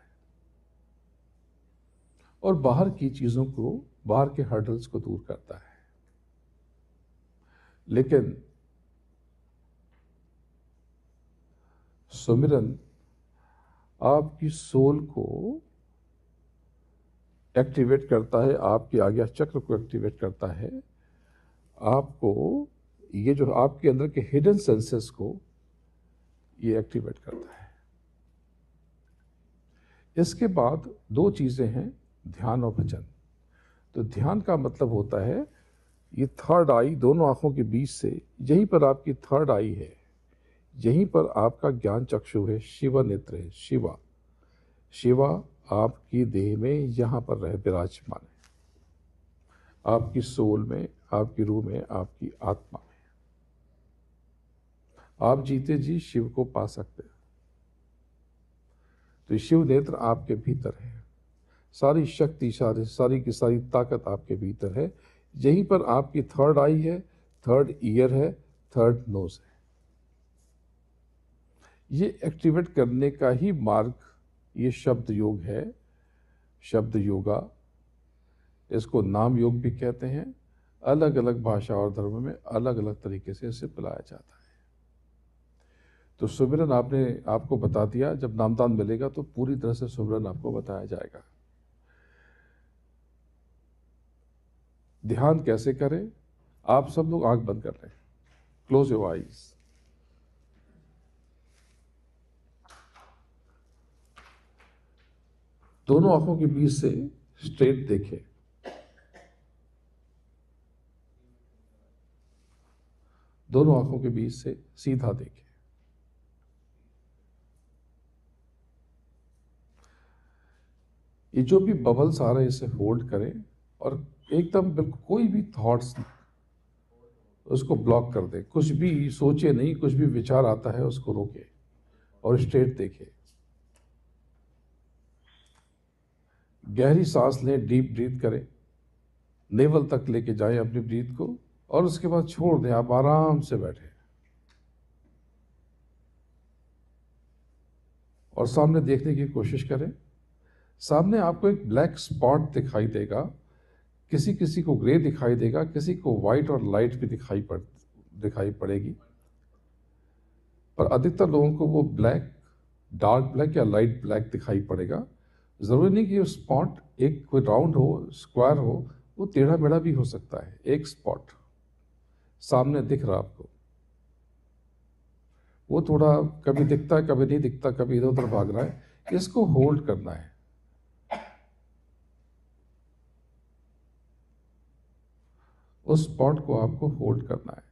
और बाहर की चीज़ों को, बाहर के हर्डल्स को दूर करता है। लेकिन सुमिरन आपकी सोल को एक्टिवेट करता है, आपकी आज्ञा चक्र को एक्टिवेट करता है, आपको ये जो आपके अंदर के हिडन सेंसेस को ये एक्टिवेट करता है। इसके बाद दो चीज़ें हैं, ध्यान और भजन। तो ध्यान का मतलब होता है ये थर्ड आई, दोनों आंखों के बीच से, यहीं पर आपकी थर्ड आई है, यहीं पर आपका ज्ञान चक्षु है, शिवा नेत्र है। शिवा, शिवा आपकी देह में यहाँ पर रह विराजमान है, आपकी सोल में, आपकी रूह में, आपकी आत्मा में। आप जीते जी शिव को पा सकते हैं। तो शिव नेत्र आपके भीतर है, सारी शक्ति, सारी की सारी ताकत आपके भीतर है। यहीं पर आपकी थर्ड आई है, थर्ड ईयर है, थर्ड नोज है। ये एक्टिवेट करने का ही मार्ग ये शब्द योग है, शब्द योगा। इसको नाम योग भी कहते हैं। अलग अलग भाषा और धर्म में अलग अलग तरीके से इसे बुलाया जाता है। तो सुमिरन आपने आपको बता दिया, जब नामदान मिलेगा तो पूरी तरह से सुमिरन आपको बताया जाएगा। ध्यान कैसे करें? आप सब लोग आंख बंद कर लें, क्लोज योर आईज। दोनों आंखों के बीच से स्ट्रेट देखें। दोनों आंखों के बीच से सीधा देखें। ये जो भी बबल्स आ रहे हैं इसे होल्ड करें और एकदम बिल्कुल कोई भी थॉट्स उसको ब्लॉक कर दें। कुछ भी सोचे नहीं, कुछ भी विचार आता है उसको रोके और स्ट्रेट देखें। गहरी सांस लें, डीप ब्रीथ करें, नेवल तक लेके जाएं अपनी ब्रीथ को और उसके बाद छोड़ दें। आप आराम से बैठें और सामने देखने की कोशिश करें। सामने आपको एक ब्लैक स्पॉट दिखाई देगा, किसी किसी को ग्रे दिखाई देगा, किसी को व्हाइट और लाइट भी दिखाई पड़ेगी, पर अधिकतर लोगों को वो ब्लैक, डार्क ब्लैक या लाइट ब्लैक दिखाई पड़ेगा। ज़रूरी नहीं कि वो स्पॉट एक कोई राउंड हो, स्क्वायर हो, वो टेढ़ा मेढ़ा भी हो सकता है। एक स्पॉट सामने दिख रहा आपको, वो थोड़ा कभी दिखता है, कभी नहीं दिखता, कभी इधर उधर भाग रहा है, इसको होल्ड करना है। उस स्पॉट को आपको होल्ड करना है।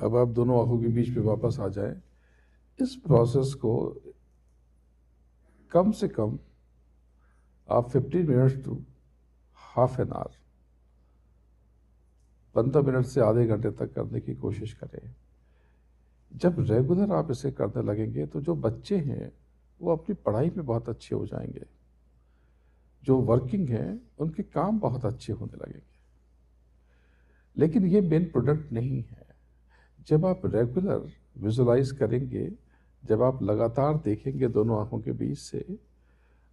अब आप दोनों आंखों के बीच में वापस आ जाएं। इस प्रोसेस को कम से कम आप 15 minute to half an hour, 15 minute से आधे घंटे तक करने की कोशिश करें। जब रेगुलर आप इसे करने लगेंगे तो जो बच्चे हैं वो अपनी पढ़ाई में बहुत अच्छे हो जाएंगे, जो वर्किंग हैं उनके काम बहुत अच्छे होने लगेंगे। लेकिन ये मेन प्रोडक्ट नहीं है। जब आप रेगुलर विजुलाइज करेंगे, जब आप लगातार देखेंगे दोनों आंखों के बीच से,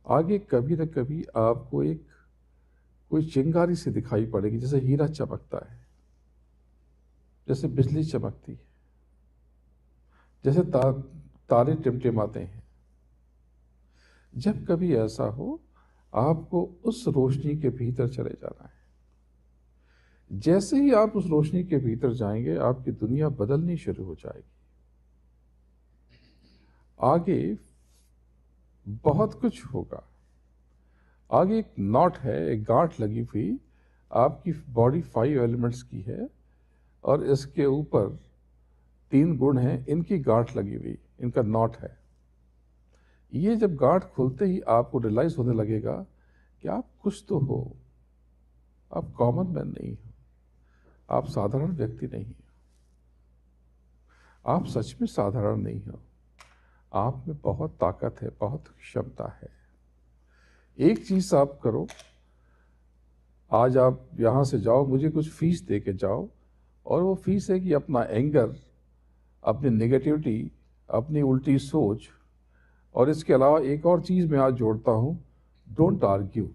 आगे कभी न कभी आपको एक कोई चिंगारी सी दिखाई पड़ेगी, जैसे हीरा चमकता है, जैसे बिजली चमकती है, जैसे तारे टिमटिमाते हैं। जब कभी ऐसा हो, आपको उस रोशनी के भीतर चले जाना है। जैसे ही आप उस रोशनी के भीतर जाएंगे, आपकी दुनिया बदलनी शुरू हो जाएगी। आगे बहुत कुछ होगा। आगे एक नॉट है, एक गांठ लगी हुई। आपकी बॉडी 5 एलिमेंट्स की है और इसके ऊपर 3 गुण हैं, इनकी गांठ लगी हुई, इनका नॉट है। ये जब गांठ खुलते ही आपको रियलाइज होने लगेगा कि आप कुछ तो हो, आप कॉमन मैन नहीं हो, आप साधारण व्यक्ति नहीं हो, आप सच में साधारण नहीं हो, आप में बहुत ताकत है, बहुत क्षमता है। एक चीज आप करो, आज आप यहां से जाओ, मुझे कुछ फीस दे के जाओ, और वो फीस है कि अपना एंगर, अपनी नेगेटिविटी, अपनी उल्टी सोच, और इसके अलावा एक और चीज मैं आज जोड़ता हूं, डोंट आर्ग्यू,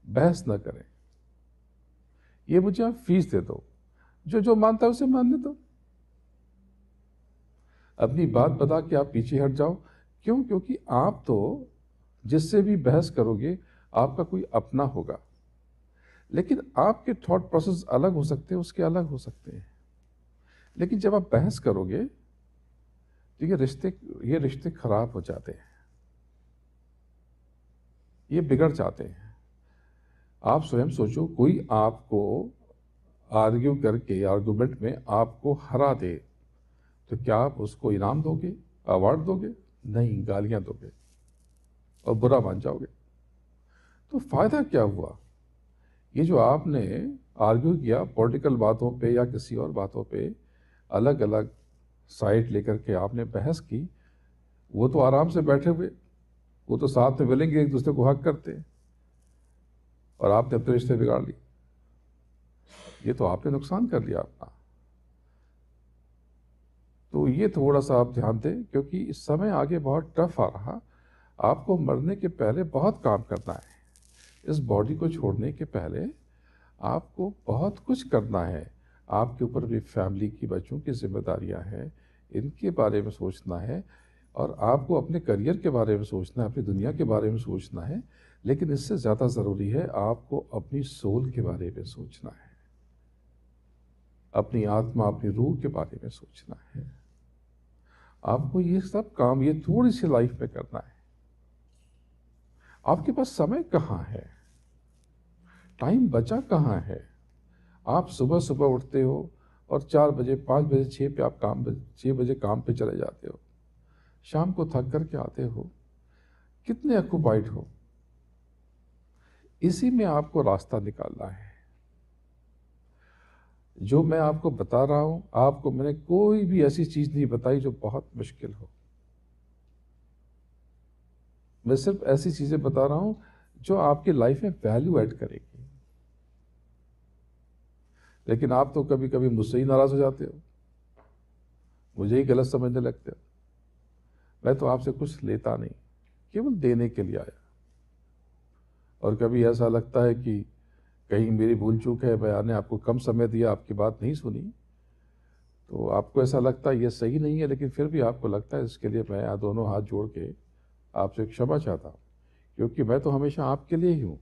बहस न करें। ये मुझे आप फीस दे दो, जो जो मानता है उसे मानने दो। अपनी बात बता के आप पीछे हट जाओ। क्यों? क्योंकि आप तो जिससे भी बहस करोगे आपका कोई अपना होगा, लेकिन आपके थॉट प्रोसेस अलग हो सकते हैं, उसके अलग हो सकते हैं। लेकिन जब आप बहस करोगे तो ये रिश्ते खराब हो जाते हैं, ये बिगड़ जाते हैं। आप स्वयं सोचो, कोई आपको आर्ग्यू करके, आर्गुमेंट में आपको हरा दे, तो क्या आप उसको इनाम दोगे, अवार्ड दोगे? नहीं, गालियां दोगे और बुरा मान जाओगे। तो फायदा क्या हुआ? ये जो आपने आर्ग्यू किया पॉलिटिकल बातों पे या किसी और बातों पे, अलग अलग साइड लेकर के आपने बहस की, वो तो आराम से बैठे हुए, वो तो साथ में मिलेंगे, एक दूसरे को हक करते हैं, और आपने अपने रिश्ते बिगाड़ लिए। ये तो आपने नुकसान कर लिया अपना। तो ये थोड़ा सा आप ध्यान दें, क्योंकि इस समय आगे बहुत टफ आ रहा। आपको मरने के पहले बहुत काम करना है। इस बॉडी को छोड़ने के पहले आपको बहुत कुछ करना है। आपके ऊपर भी फैमिली की, बच्चों की जिम्मेदारियां हैं, इनके बारे में सोचना है, और आपको अपने करियर के बारे में सोचना है, अपनी दुनिया के बारे में सोचना है। लेकिन इससे ज़्यादा ज़रूरी है आपको अपनी सोल के बारे में सोचना है, अपनी आत्मा, अपनी रूह के बारे में सोचना है। आपको ये सब काम, ये थोड़ी सी लाइफ में करना है। आपके पास समय कहाँ है, टाइम बचा कहाँ है? आप सुबह सुबह उठते हो और 4 बजे, 5 बजे, 6 पे आप 6 बजे काम पे चले जाते हो, शाम को थक करके आते हो, कितने ऑक्युपाइड हो? इसी में आपको रास्ता निकालना है। जो मैं आपको बता रहा हूं, आपको मैंने कोई भी ऐसी चीज नहीं बताई जो बहुत मुश्किल हो। मैं सिर्फ ऐसी चीजें बता रहा हूं जो आपकी लाइफ में वैल्यू ऐड करेगी। लेकिन आप तो कभी कभी मुझसे ही नाराज हो जाते हो, मुझे ही गलत समझने लगते हो। मैं तो आपसे कुछ लेता नहीं, केवल देने के लिए आया। और कभी ऐसा लगता है कि कहीं मेरी भूल चूक है, मैंने आपको कम समय दिया, आपकी बात नहीं सुनी, तो आपको ऐसा लगता है ये सही नहीं है, लेकिन फिर भी आपको लगता है, इसके लिए मैं दोनों हाथ जोड़ के आपसे क्षमा चाहता हूँ, क्योंकि मैं तो हमेशा आपके लिए ही हूँ।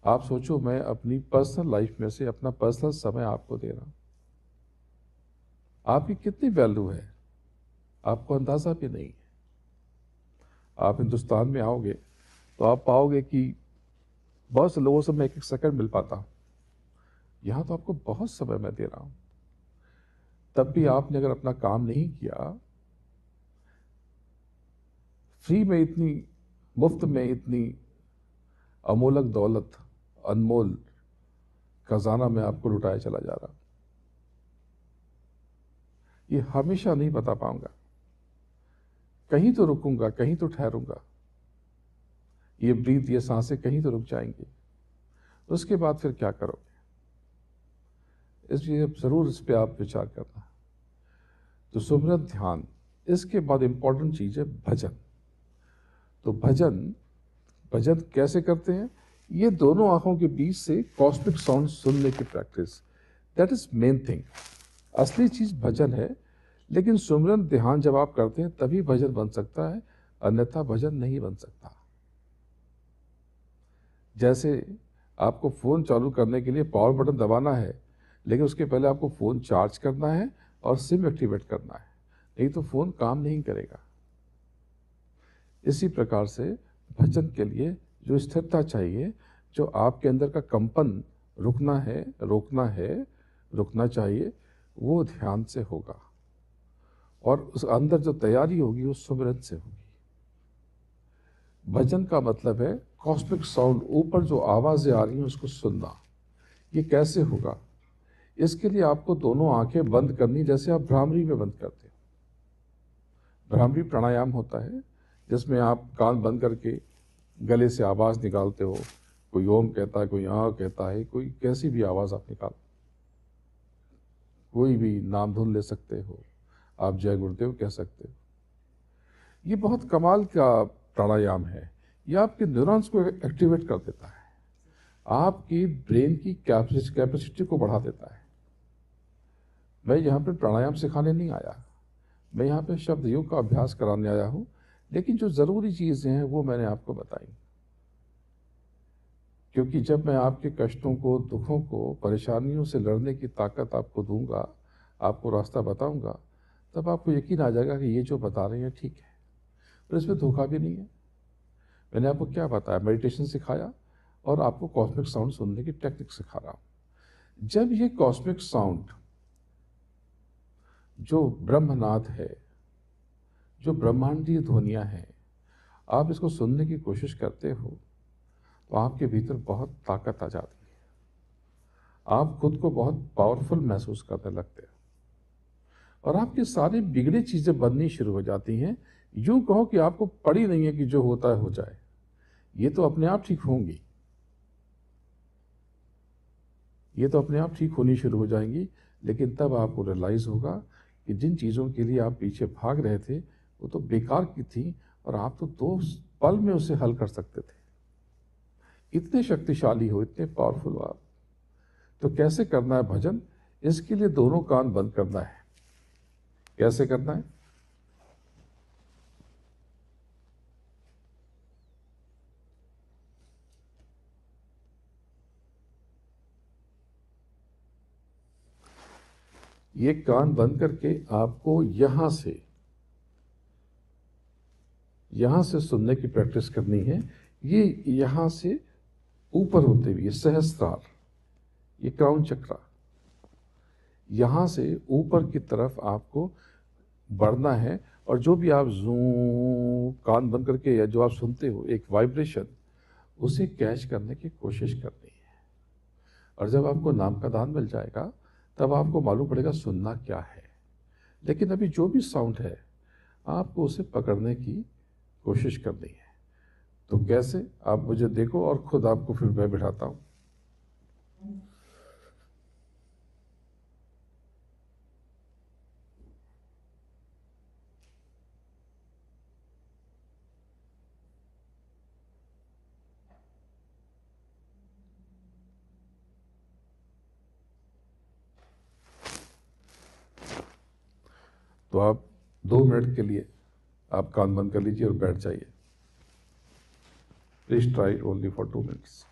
आप सोचो, मैं अपनी पर्सनल लाइफ में से अपना पर्सनल समय आपको दे रहा हूँ। आपकी कितनी वैल्यू है आपको अंदाजा भी नहीं है। आप हिंदुस्तान में आओगे तो आप पाओगे कि बहुत से लोगों से मैं 1-1 सेकंड मिल पाता हूँ, यहाँ तो आपको बहुत समय मैं दे रहा हूँ। तब भी आपने अगर अपना काम नहीं किया, फ्री में इतनी, मुफ्त में इतनी अमोलक दौलत, अनमोल खजाना मैं आपको लुटाया चला जा रहा हूं। ये हमेशा नहीं बता पाऊंगा, कहीं तो रुकूंगा, कहीं तो ठहरूंगा। ये ब्रीथ, ये सांसें कहीं तो रुक जाएंगी, उसके बाद फिर क्या करोगे? इसलिए जरूर इस पे आप विचार करना। तो सुमिरन, ध्यान, इसके बाद इंपॉर्टेंट चीज है भजन। तो भजन, भजन कैसे करते हैं? ये दोनों आंखों के बीच से कॉस्मिक साउंड सुनने की practice, that is main thing. असली चीज भजन है। लेकिन सुमिरन ध्यान जब आप करते हैं तभी भजन बन सकता है। अन्यथा भजन नहीं बन सकता। जैसे आपको फ़ोन चालू करने के लिए पावर बटन दबाना है, लेकिन उसके पहले आपको फ़ोन चार्ज करना है और सिम एक्टिवेट करना है, नहीं तो फ़ोन काम नहीं करेगा। इसी प्रकार से भजन के लिए जो स्थिरता चाहिए, जो आपके अंदर का कंपन रुकना है, रोकना है, रुकना चाहिए, वो ध्यान से होगा और उस अंदर जो तैयारी होगी वो सुमिरन से होगी। भजन का मतलब है कॉस्मिक साउंड, ऊपर जो आवाज़ें आ रही हैं उसको सुनना। ये कैसे होगा? इसके लिए आपको दोनों आंखें बंद करनी, जैसे आप भ्रामरी में बंद करते हो। भ्रामरी प्राणायाम होता है जिसमें आप कान बंद करके गले से आवाज़ निकालते हो। कोई ओम कहता है, कोई आ कहता है, कोई कैसी भी आवाज़ आप निकाल, कोई भी नाम धुन ले सकते हो, आप जय गुरुदेव कह सकते हो। ये बहुत कमाल का प्राणायाम है। ये आपके न्यूरॉन्स को एक्टिवेट कर देता है, आपकी ब्रेन की कैपेसिटी को बढ़ा देता है। मैं यहाँ पे प्राणायाम सिखाने नहीं आया, मैं यहाँ पे शब्द योग का अभ्यास कराने आया हूँ, लेकिन जो ज़रूरी चीज़ें हैं वो मैंने आपको बताई। क्योंकि जब मैं आपके कष्टों को, दुखों को, परेशानियों से लड़ने की ताकत आपको दूंगा, आपको रास्ता बताऊंगा, तब आपको यकीन आ जाएगा कि ये जो बता रहे हैं ठीक है और इसमें धोखा भी नहीं है। मैंने आपको क्या बताया? मेडिटेशन सिखाया और आपको कॉस्मिक साउंड सुनने की टेक्निक सिखा रहा हूँ। जब ये कॉस्मिक साउंड जो ब्रह्मनाद है, जो ब्रह्मांडीय ध्वनियाँ हैं, आप इसको सुनने की कोशिश करते हो तो आपके भीतर बहुत ताकत आ जाती है, आप खुद को बहुत पावरफुल महसूस करने लगते हो और आपकी सारी बिगड़ी चीज़ें बननी शुरू हो जाती हैं। यूं कहो कि आपको पड़ी नहीं है कि जो होता है हो जाए, ये तो अपने आप ठीक होंगी, ये तो अपने आप ठीक होनी शुरू हो जाएंगी। लेकिन तब आपको रियलाइज़ होगा कि जिन चीज़ों के लिए आप पीछे भाग रहे थे वो तो बेकार की थी और आप तो 2 पल में उसे हल कर सकते थे। इतने शक्तिशाली हो, इतने पावरफुल हो आप। तो कैसे करना है भजन? इसके लिए दोनों कान बंद करना है। कैसे करना है? ये कान बंद करके आपको यहां से सुनने की प्रैक्टिस करनी है। ये यहां से ऊपर होते हुए सहस्त्रार, ये क्राउन चक्रा, यहां से ऊपर की तरफ आपको बढ़ना है और जो भी आप जू कान बंद करके या जो आप सुनते हो एक वाइब्रेशन, उसे कैच करने की कोशिश करनी है। और जब आपको नाम का दान मिल जाएगा तब आपको मालूम पड़ेगा सुनना क्या है। लेकिन अभी जो भी साउंड है आपको उसे पकड़ने की कोशिश करनी है। तो कैसे? आप मुझे देखो और खुद आपको फिर मैं बिठाता हूं। तो आप 2 मिनट के लिए आप कान बंद कर लीजिए और बैठ जाइए। Please try only for 2 minutes.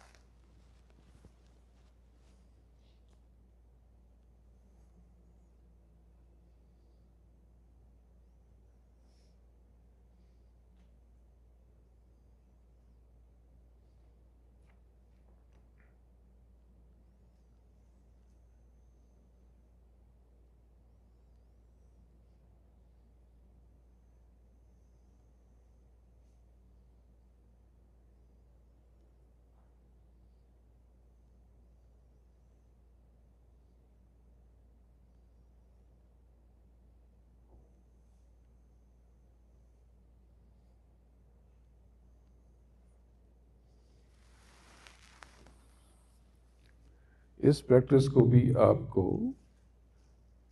इस प्रैक्टिस को भी आपको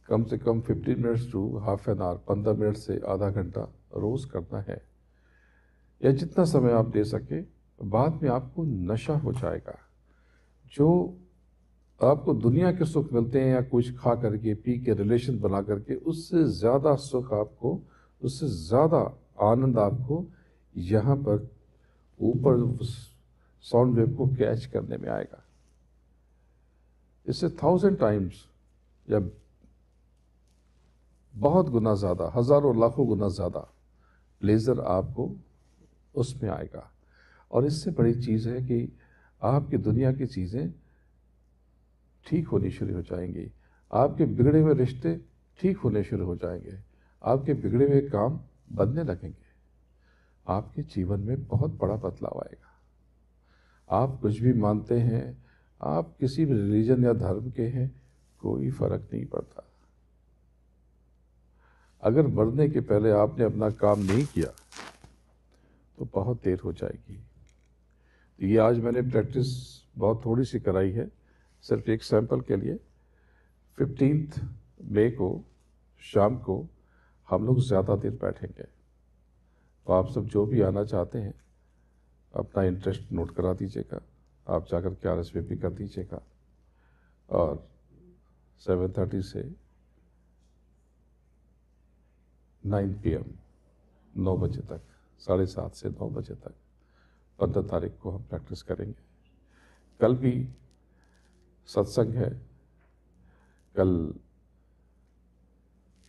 कम से कम 15 minutes to half an hour, 15 minute से आधा घंटा रोज करना है, या जितना समय आप दे सके। बाद में आपको नशा हो जाएगा। जो आपको दुनिया के सुख मिलते हैं या कुछ खा करके, पी के, रिलेशन बना करके, उससे ज़्यादा सुख आपको, उससे ज़्यादा आनंद आपको यहाँ पर ऊपर साउंड वेव को कैच करने में आएगा। इससे 1000 टाइम्स या बहुत गुना ज़्यादा, हज़ारों लाखों गुना ज़्यादा लेज़र आपको उसमें आएगा। और इससे बड़ी चीज़ है कि आपकी दुनिया की चीज़ें ठीक होनी शुरू हो जाएंगी, आपके बिगड़े हुए रिश्ते ठीक होने शुरू हो जाएंगे, आपके बिगड़े हुए काम बनने लगेंगे, आपके जीवन में बहुत बड़ा बदलाव आएगा। आप कुछ भी मानते हैं, आप किसी भी रिलीजन या धर्म के हैं, कोई फर्क नहीं पड़ता। अगर मरने के पहले आपने अपना काम नहीं किया तो बहुत देर हो जाएगी। तो ये आज मैंने प्रैक्टिस बहुत थोड़ी सी कराई है, सिर्फ एक सैंपल के लिए। 15 मई को शाम को हम लोग ज़्यादा देर बैठेंगे। तो आप सब जो भी आना चाहते हैं अपना इंटरेस्ट नोट करा दीजिएगा, आप जाकर के RSVP कर दीजिएगा। और 7:30 से 9 PM 9 बजे तक, 7:30 से 9 बजे तक 15 तारीख को हम प्रैक्टिस करेंगे। कल भी सत्संग है, कल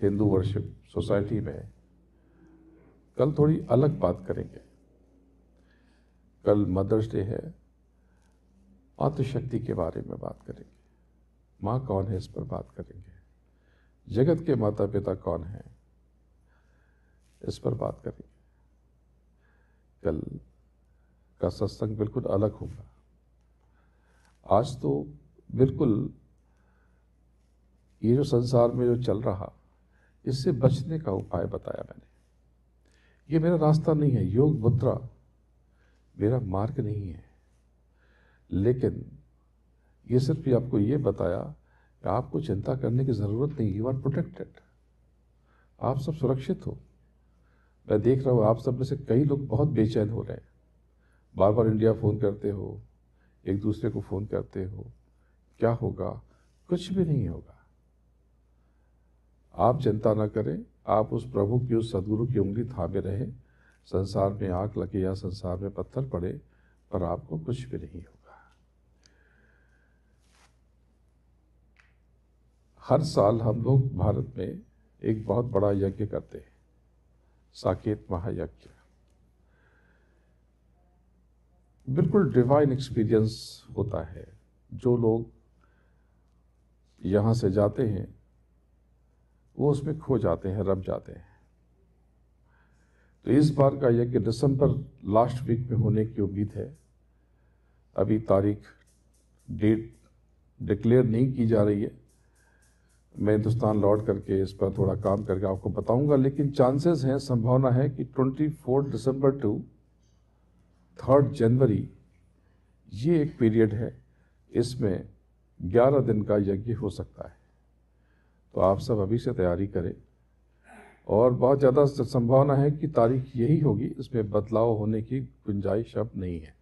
हिंदू वर्शिप सोसाइटी में कल थोड़ी अलग बात करेंगे। कल मदर्स डे है, मातृशक्ति के बारे में बात करेंगे। माँ कौन है इस पर बात करेंगे। जगत के माता पिता कौन है इस पर बात करेंगे। कल का सत्संग बिल्कुल अलग होगा। आज तो बिल्कुल ये जो संसार में जो चल रहा, इससे बचने का उपाय बताया मैंने। ये मेरा रास्ता नहीं है, योग मुद्रा मेरा मार्ग नहीं है, लेकिन ये सिर्फ आपको ये बताया कि आपको चिंता करने की ज़रूरत नहीं, यू आर प्रोटेक्टेड, आप सब सुरक्षित हो। मैं देख रहा हूँ आप सब में से कई लोग बहुत बेचैन हो रहे हैं, बार बार इंडिया फ़ोन करते हो, एक दूसरे को फ़ोन करते हो, क्या होगा? कुछ भी नहीं होगा। आप चिंता ना करें, आप उस प्रभु की, उस सदगुरु की उंगली थामे रहें। संसार में आग लगे या संसार में पत्थर पड़े, पर आपको कुछ भी नहीं होगा। हर साल हम लोग भारत में एक बहुत बड़ा यज्ञ करते हैं, साकेत महायज्ञ। बिल्कुल डिवाइन एक्सपीरियंस होता है। जो लोग यहाँ से जाते हैं वो उसमें खो जाते हैं, रम जाते हैं। तो इस बार का यज्ञ दिसंबर लास्ट वीक में होने की उम्मीद है। अभी तारीख, डेट डिक्लेयर नहीं की जा रही है। मैं हिंदुस्तान लौट करके इस पर थोड़ा काम करके आपको बताऊंगा, लेकिन चांसेस हैं, संभावना है कि 24 दिसंबर टू 3 जनवरी ये एक पीरियड है, इसमें 11 दिन का यज्ञ हो सकता है। तो आप सब अभी से तैयारी करें, और बहुत ज़्यादा संभावना है कि तारीख यही होगी, इसमें बदलाव होने की गुंजाइश अब नहीं है।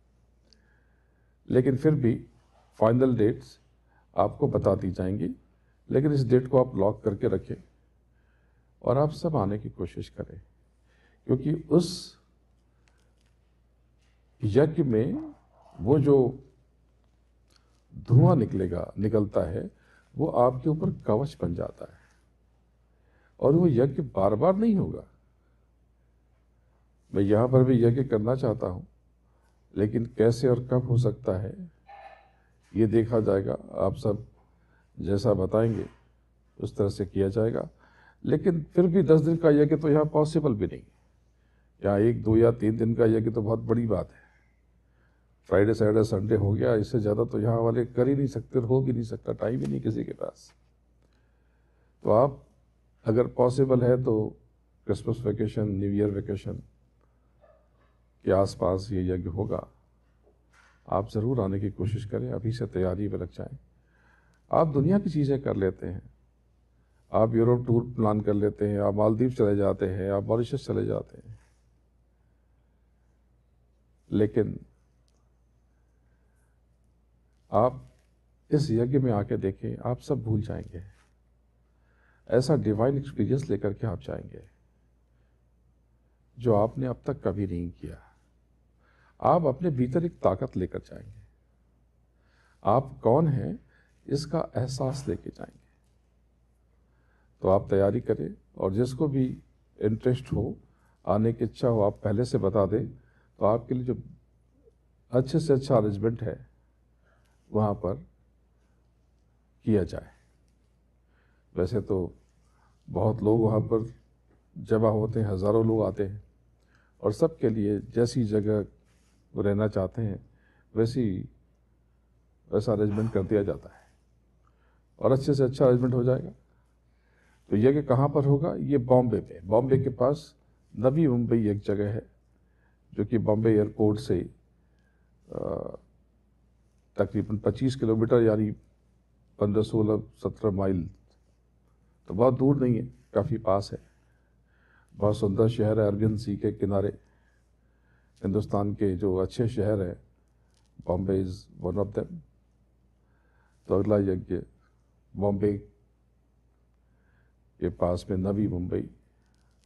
लेकिन फिर भी फाइनल डेट्स आपको बता दी जाएंगी, लेकिन इस डेट को आप लॉक करके रखें और आप सब आने की कोशिश करें, क्योंकि उस यज्ञ में वो जो धुआं निकलता है, वो आपके ऊपर कवच बन जाता है। और वो यज्ञ बार बार नहीं होगा। मैं यहाँ पर भी यज्ञ करना चाहता हूँ, लेकिन कैसे और कब हो सकता है ये देखा जाएगा। आप सब जैसा बताएंगे उस तरह से किया जाएगा। लेकिन फिर भी 10 दिन का यज्ञ तो यहाँ पॉसिबल भी नहीं। यहाँ 1, 2 या 3 दिन का यज्ञ तो बहुत बड़ी बात है। फ्राइडे, सैटरडे, संडे हो गया, इससे ज़्यादा तो यहाँ वाले कर ही नहीं सकते, हो भी नहीं सकता, टाइम ही नहीं किसी के पास। तो आप अगर पॉसिबल है तो Christmas vacation, new year vacation के आसपास ये यज्ञ होगा, आप ज़रूर आने की कोशिश करें, अभी से तैयारी में लग जाएं। आप दुनिया की चीज़ें कर लेते हैं, आप यूरोप टूर प्लान कर लेते हैं, आप मालदीव चले जाते हैं, आप मॉरिशस चले जाते हैं, लेकिन आप इस यज्ञ में आके देखें, आप सब भूल जाएंगे। ऐसा डिवाइन एक्सपीरियंस लेकर के आप जाएंगे। जो आपने अब तक कभी नहीं किया। आप अपने भीतर एक ताकत लेकर जाएंगे। आप कौन हैं इसका एहसास लेके जाएंगे। तो आप तैयारी करें, और जिसको भी इंटरेस्ट हो, आने की इच्छा हो, आप पहले से बता दें, तो आपके लिए जो अच्छे से अच्छा अरेंजमेंट है वहाँ पर किया जाए। वैसे तो बहुत लोग वहाँ पर जमा होते हैं, हज़ारों लोग आते हैं, और सबके लिए जैसी जगह वो रहना चाहते हैं वैसा अरेंजमेंट कर दिया जाता है, और अच्छे से अच्छा अरेंजमेंट हो जाएगा। तो ये कि कहाँ पर होगा, ये बॉम्बे में, बॉम्बे के पास नवी मुंबई एक जगह है, जो कि बॉम्बे एयरपोर्ट से तकरीबन 25 किलोमीटर, यानी 15, 16, 17 माइल, तो बहुत दूर नहीं है, काफ़ी पास है। बहुत सुंदर शहर है, अरबियन सी के किनारे। हिंदुस्तान के जो अच्छे शहर हैं, Bombay is one of them. तो अगला यज्ञ बॉम्बे के पास में नवी मुंबई,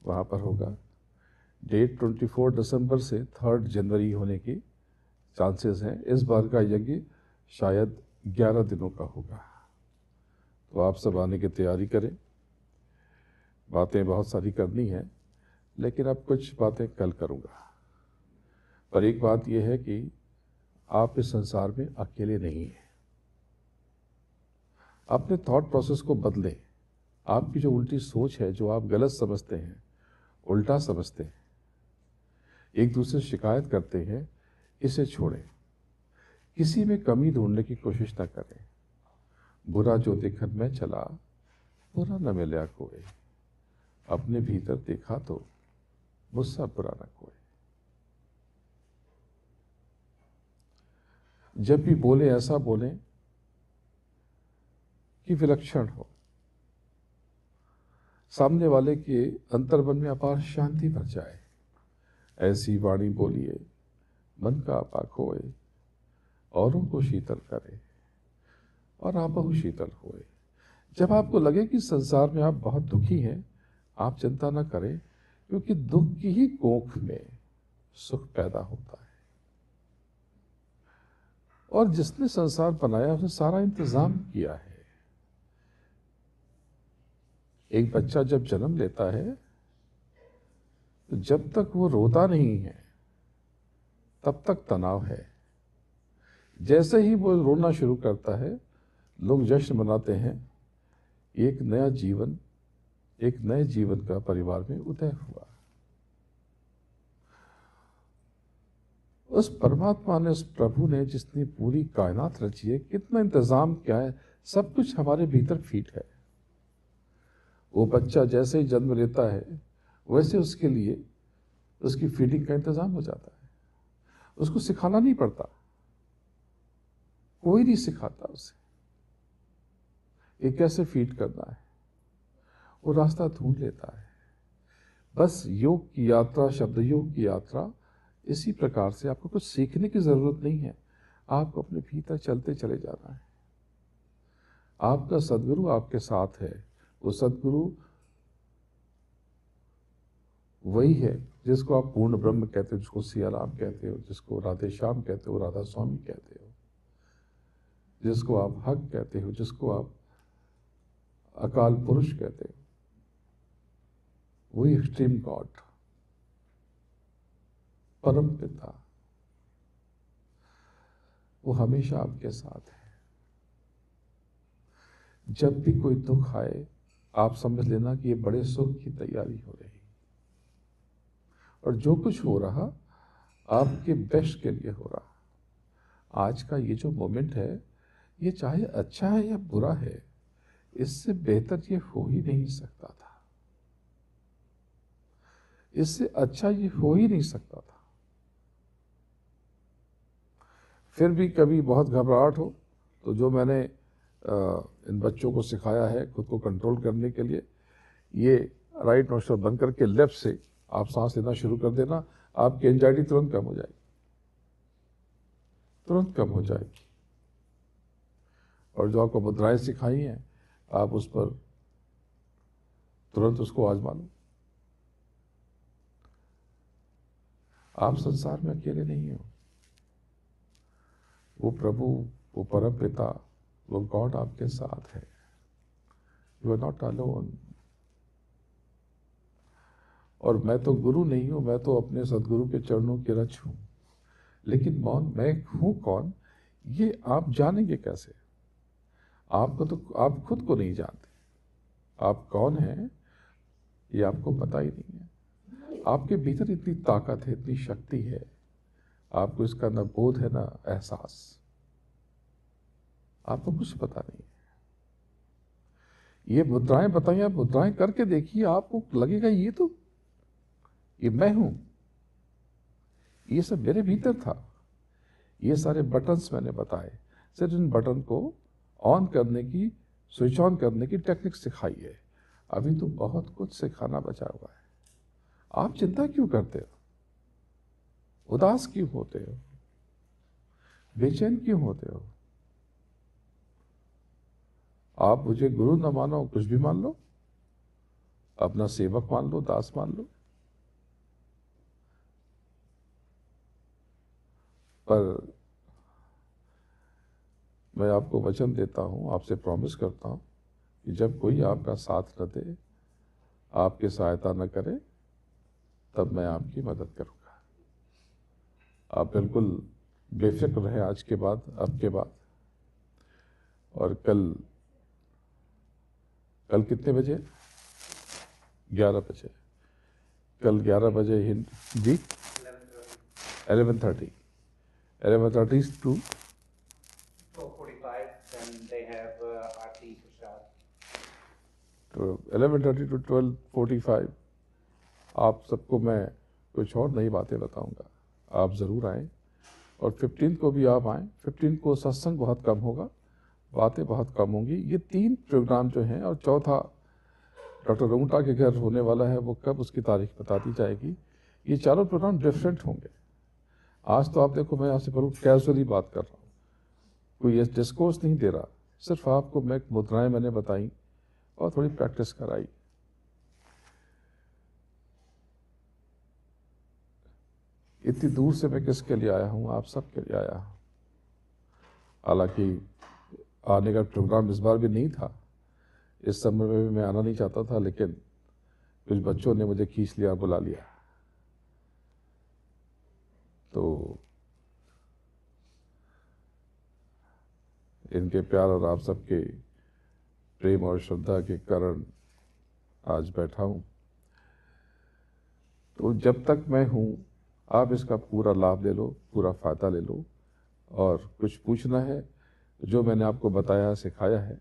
वहाँ पर होगा। डेट 24 दिसंबर से 3 जनवरी होने की चांसेस हैं। इस बार का यज्ञ शायद 11 दिनों का होगा। तो आप सब आने की तैयारी करें। बातें बहुत सारी करनी है, लेकिन अब कुछ बातें कल करूँगा। पर एक बात यह है कि आप इस संसार में अकेले नहीं हैं। अपने थॉट प्रोसेस को बदलें। आपकी जो उल्टी सोच है, जो आप गलत समझते हैं, उल्टा समझते हैं, एक दूसरे से शिकायत करते हैं, इसे छोड़ें। किसी में कमी ढूंढने की कोशिश न करें। बुरा जो देखन में चला, बुरा न मिला कोई। अपने भीतर देखा तो मुझसा बुरा न कोई। जब भी बोले ऐसा बोलें कि विलक्षण हो, सामने वाले के अंतर्मन में अपार शांति भर जाए। ऐसी वाणी बोलिए मन का आपा खोए, औरों को शीतल करे और आपहु शीतल होए। जब आपको लगे कि संसार में आप बहुत दुखी हैं, आप चिंता न करें, क्योंकि दुख की ही कोख में सुख पैदा होता है। और जिसने संसार बनाया, उसने सारा इंतजाम किया है। एक बच्चा जब जन्म लेता है, तो जब तक वो रोता नहीं है, तब तक तनाव है। जैसे ही वो रोना शुरू करता है, लोग जश्न मनाते हैं। एक नए जीवन का परिवार में उदय हुआ। उस परमात्मा ने, उस प्रभु ने, जिसने पूरी कायनात रची है, कितना इंतजाम किया है, सब कुछ हमारे भीतर फिट है। वो बच्चा जैसे ही जन्म लेता है, वैसे उसके लिए उसकी फीडिंग का इंतजाम हो जाता है। उसको सिखाना नहीं पड़ता, कोई नहीं सिखाता उसे ये कैसे फीड करना है। वो रास्ता ढूंढ लेता है। बस योग की यात्रा, शब्द योग की यात्रा, इसी प्रकार से आपको कुछ सीखने की जरूरत नहीं है। आपको अपने भीतर चलते चले जाना है। आपका सदगुरु आपके साथ है। वो सदगुरु वही है जिसको आप पूर्ण ब्रह्म कहते हो, जिसको सियाराम कहते हो, जिसको राधे श्याम कहते हो, राधा स्वामी कहते हो, जिसको आप हक कहते हो, जिसको आप अकाल पुरुष कहते हो। वही एक्सट्रीम गॉड, परम पिता, वो हमेशा आपके साथ है। जब भी कोई दुख आए, आप समझ लेना कि ये बड़े सुख की तैयारी हो रही, और जो कुछ हो रहा आपके बेस्ट के लिए हो रहा। आज का ये जो मोमेंट है, ये चाहे अच्छा है या बुरा है, इससे बेहतर ये हो ही नहीं सकता था। इससे अच्छा ये हो ही नहीं सकता था। फिर भी कभी बहुत घबराहट हो, तो जो मैंने इन बच्चों को सिखाया है खुद को कंट्रोल करने के लिए, ये राइट नोस्ट्रल बंद करके लेफ्ट से आप सांस लेना शुरू कर देना। आपकी एंजाइटी तुरंत कम हो जाएगी, तुरंत कम हो जाएगी। और जो आपको मुद्राएं सिखाई हैं, आप उस पर तुरंत उसको आजमा लो। आप संसार में अकेले नहीं हो। वो प्रभु, वो परम पिता, वो गॉड आपके साथ है। You are not alone. और मैं तो गुरु नहीं हूं, मैं तो अपने सदगुरु के चरणों की रज हूं। लेकिन मौन मैं हूं कौन, ये आप जानेंगे कैसे? आपको तो आप खुद को नहीं जानते। आप कौन हैं ये आपको पता ही नहीं है। आपके भीतर इतनी ताकत है, इतनी शक्ति है, आपको इसका न बोध है ना एहसास। आपको कुछ पता नहीं है। ये मुद्राएं बताइए, आप मुद्राएं करके देखिए, आपको लगेगा ये मैं हूं, ये सब मेरे भीतर था। ये सारे बटन्स मैंने बताए, सिर्फ इन बटन को ऑन करने की, स्विच ऑन करने की टेक्निक सिखाई है। अभी तो बहुत कुछ सिखाना बचा हुआ है। आप चिंता क्यों करते हो? उदास क्यों होते हो? बेचैन क्यों होते हो? आप मुझे गुरु न मानो, कुछ भी मान लो, अपना सेवक मान लो, दास मान लो, पर मैं आपको वचन देता हूं, आपसे प्रॉमिस करता हूं कि जब कोई आपका साथ न दे, आपकी सहायता न करे, तब मैं आपकी मदद करूंगा। आप बिल्कुल बेफिक्र रहे आज के बाद, अब के बाद। और कल कितने बजे? 11 बजे। कल 11 बजे हिंद जी 11:30 11:30 to 12:45, and they have RT Prasad. तो 11:30 to 12:45 आप सबको मैं कुछ और नई बातें बताऊंगा। आप ज़रूर आएँ, और 15 को भी आप आएँ। 15 को सत्संग बहुत कम होगा, बातें बहुत कम होंगी। ये 3 प्रोग्राम जो हैं, और चौथा डॉक्टर रंगूटा के घर होने वाला है, वो कब उसकी तारीख बता दी जाएगी। ये चारों प्रोग्राम डिफरेंट होंगे। आज तो आप देखो, मैं आपसे बिल्कुल कैजुअली बात कर रहा हूँ, कोई ये डिस्कोर्स नहीं दे रहा, सिर्फ आपको मैं मुद्राएं मैंने बताई और थोड़ी प्रैक्टिस कराई। इतनी दूर से मैं किसके लिए आया हूँ? आप सबके लिए आया हूँ। हालांकि आने का प्रोग्राम इस बार भी नहीं था, इस समय में भी मैं आना नहीं चाहता था, लेकिन कुछ बच्चों ने मुझे खींच लिया, बुला लिया। तो इनके प्यार और आप सबके प्रेम और श्रद्धा के कारण आज बैठा हूँ। तो जब तक मैं हूँ, आप इसका पूरा लाभ ले लो, पूरा फ़ायदा ले लो। और कुछ पूछना है, जो मैंने आपको बताया, सिखाया है,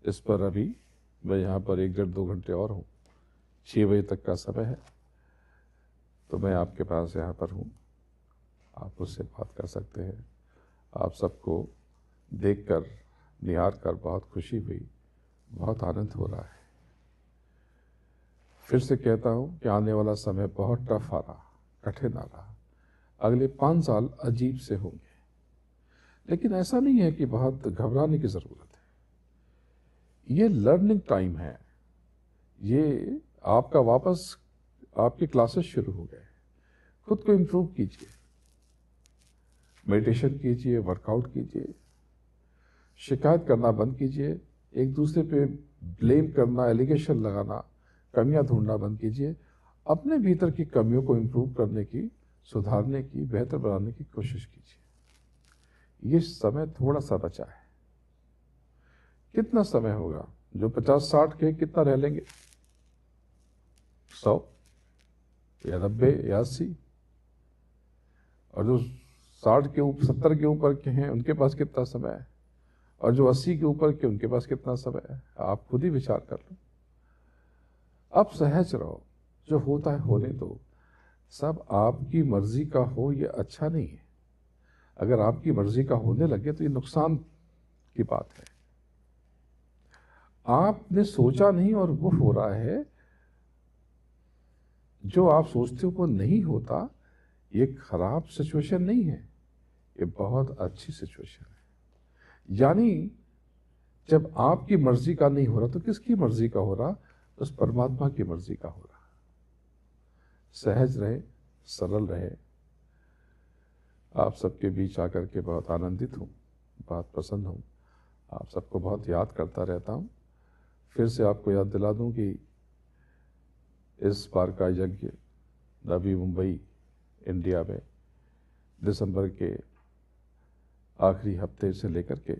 इस पर अभी मैं यहाँ पर 1-1.5-2 घंटे और हूँ। 6 बजे तक का समय है, तो मैं आपके पास यहाँ पर हूँ। आप उससे बात कर सकते हैं। आप सबको देखकर, निहार कर बहुत खुशी हुई, बहुत आनंद हो रहा है। फिर से कहता हूँ कि आने वाला समय बहुत टफ आ रहा, कठिन आ रहा। अगले 5 साल अजीब से होंगे, लेकिन ऐसा नहीं है कि बहुत घबराने की ज़रूरत है। ये लर्निंग टाइम है। ये आपका वापस आपके क्लासेस शुरू हो गए। खुद को इम्प्रूव कीजिए, मेडिटेशन कीजिए, वर्कआउट कीजिए, शिकायत करना बंद कीजिए, एक दूसरे पे ब्लेम करना, एलिगेशन लगाना, कमियां ढूंढना बंद कीजिए। अपने भीतर की कमियों को इम्प्रूव करने की, सुधारने की, बेहतर बनाने की कोशिश कीजिए। ये समय थोड़ा सा बचा है। कितना समय होगा? जो 50-60 के कितना रह लेंगे? 100 या 90 या 80? और जो 60 के ऊपर, 70 के ऊपर के हैं, उनके पास कितना समय है? और जो 80 के ऊपर के, उनके पास कितना समय है? आप खुद ही विचार कर लो। अब सहज रहो, जो होता है होने दो। सब आपकी मर्जी का हो, ये अच्छा नहीं है। अगर आपकी मर्जी का होने लगे तो ये नुकसान की बात है। आपने सोचा नहीं और वो हो रहा है। जो आप सोचते हो वो नहीं होता, ये खराब सिचुएशन नहीं है, ये बहुत अच्छी सिचुएशन है। यानी जब आपकी मर्जी का नहीं हो रहा, तो किसकी मर्जी का हो रहा? उस परमात्मा की मर्जी का हो रहा। सहज रहे, सरल रहे, आप सबके बीच आकर के बहुत आनंदित हूँ, बहुत प्रसन्न हूँ। आप सबको बहुत याद करता रहता हूँ। फिर से आपको याद दिला दूँ कि इस बार का यज्ञ नवी मुंबई इंडिया में दिसंबर के आखिरी हफ्ते से लेकर के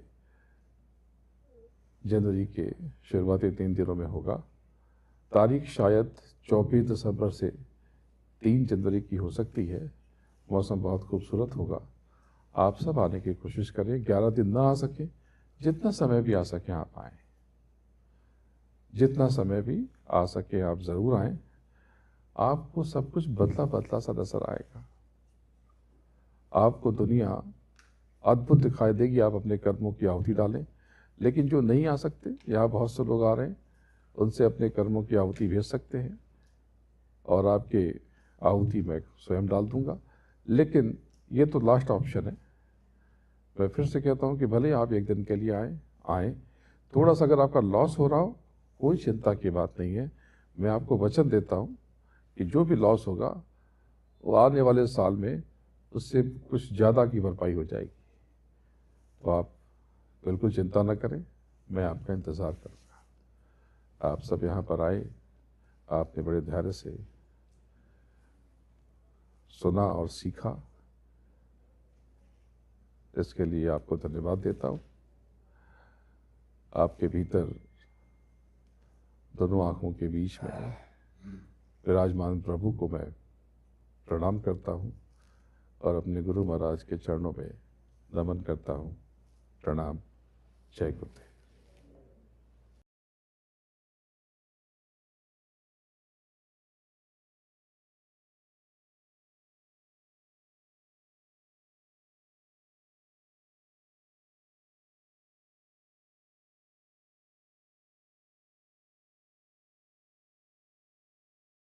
जनवरी के शुरुआती 3 दिनों में होगा। तारीख शायद 24 दिसंबर से 3 जनवरी की हो सकती है। मौसम बहुत खूबसूरत होगा। आप सब आने की कोशिश करें। 11 दिन ना आ सके, जितना समय भी आ सके आप आएँ। जितना समय भी आ सके आप ज़रूर आएँ। आपको सब कुछ बदला बदला सा नजर आएगा। आपको दुनिया अद्भुत दिखाई देगी। आप अपने कर्मों की आहुति डालें। लेकिन जो नहीं आ सकते, यहाँ बहुत से लोग आ रहे हैं, उनसे अपने कर्मों की आहुति भेज सकते हैं और आपके आहुति मैं स्वयं डाल दूंगा। लेकिन ये तो लास्ट ऑप्शन है। मैं फिर से कहता हूँ कि भले आप एक दिन के लिए आएँ। थोड़ा सा अगर आपका लॉस हो रहा हो, कोई चिंता की बात नहीं है। मैं आपको वचन देता हूँ कि जो भी लॉस होगा वो आने वाले साल में उससे कुछ ज़्यादा की भरपाई हो जाएगी। तो आप बिल्कुल चिंता न करें, मैं आपका इंतज़ार करूँगा। आप सब यहाँ पर आए, आपने बड़े धैर्य से सुना और सीखा, इसके लिए आपको धन्यवाद देता हूँ। आपके भीतर दोनों आँखों के बीच में विराजमान प्रभु को मैं प्रणाम करता हूँ और अपने गुरु महाराज के चरणों में नमन करता हूँ। प्रणाम। जय गुरुदेव।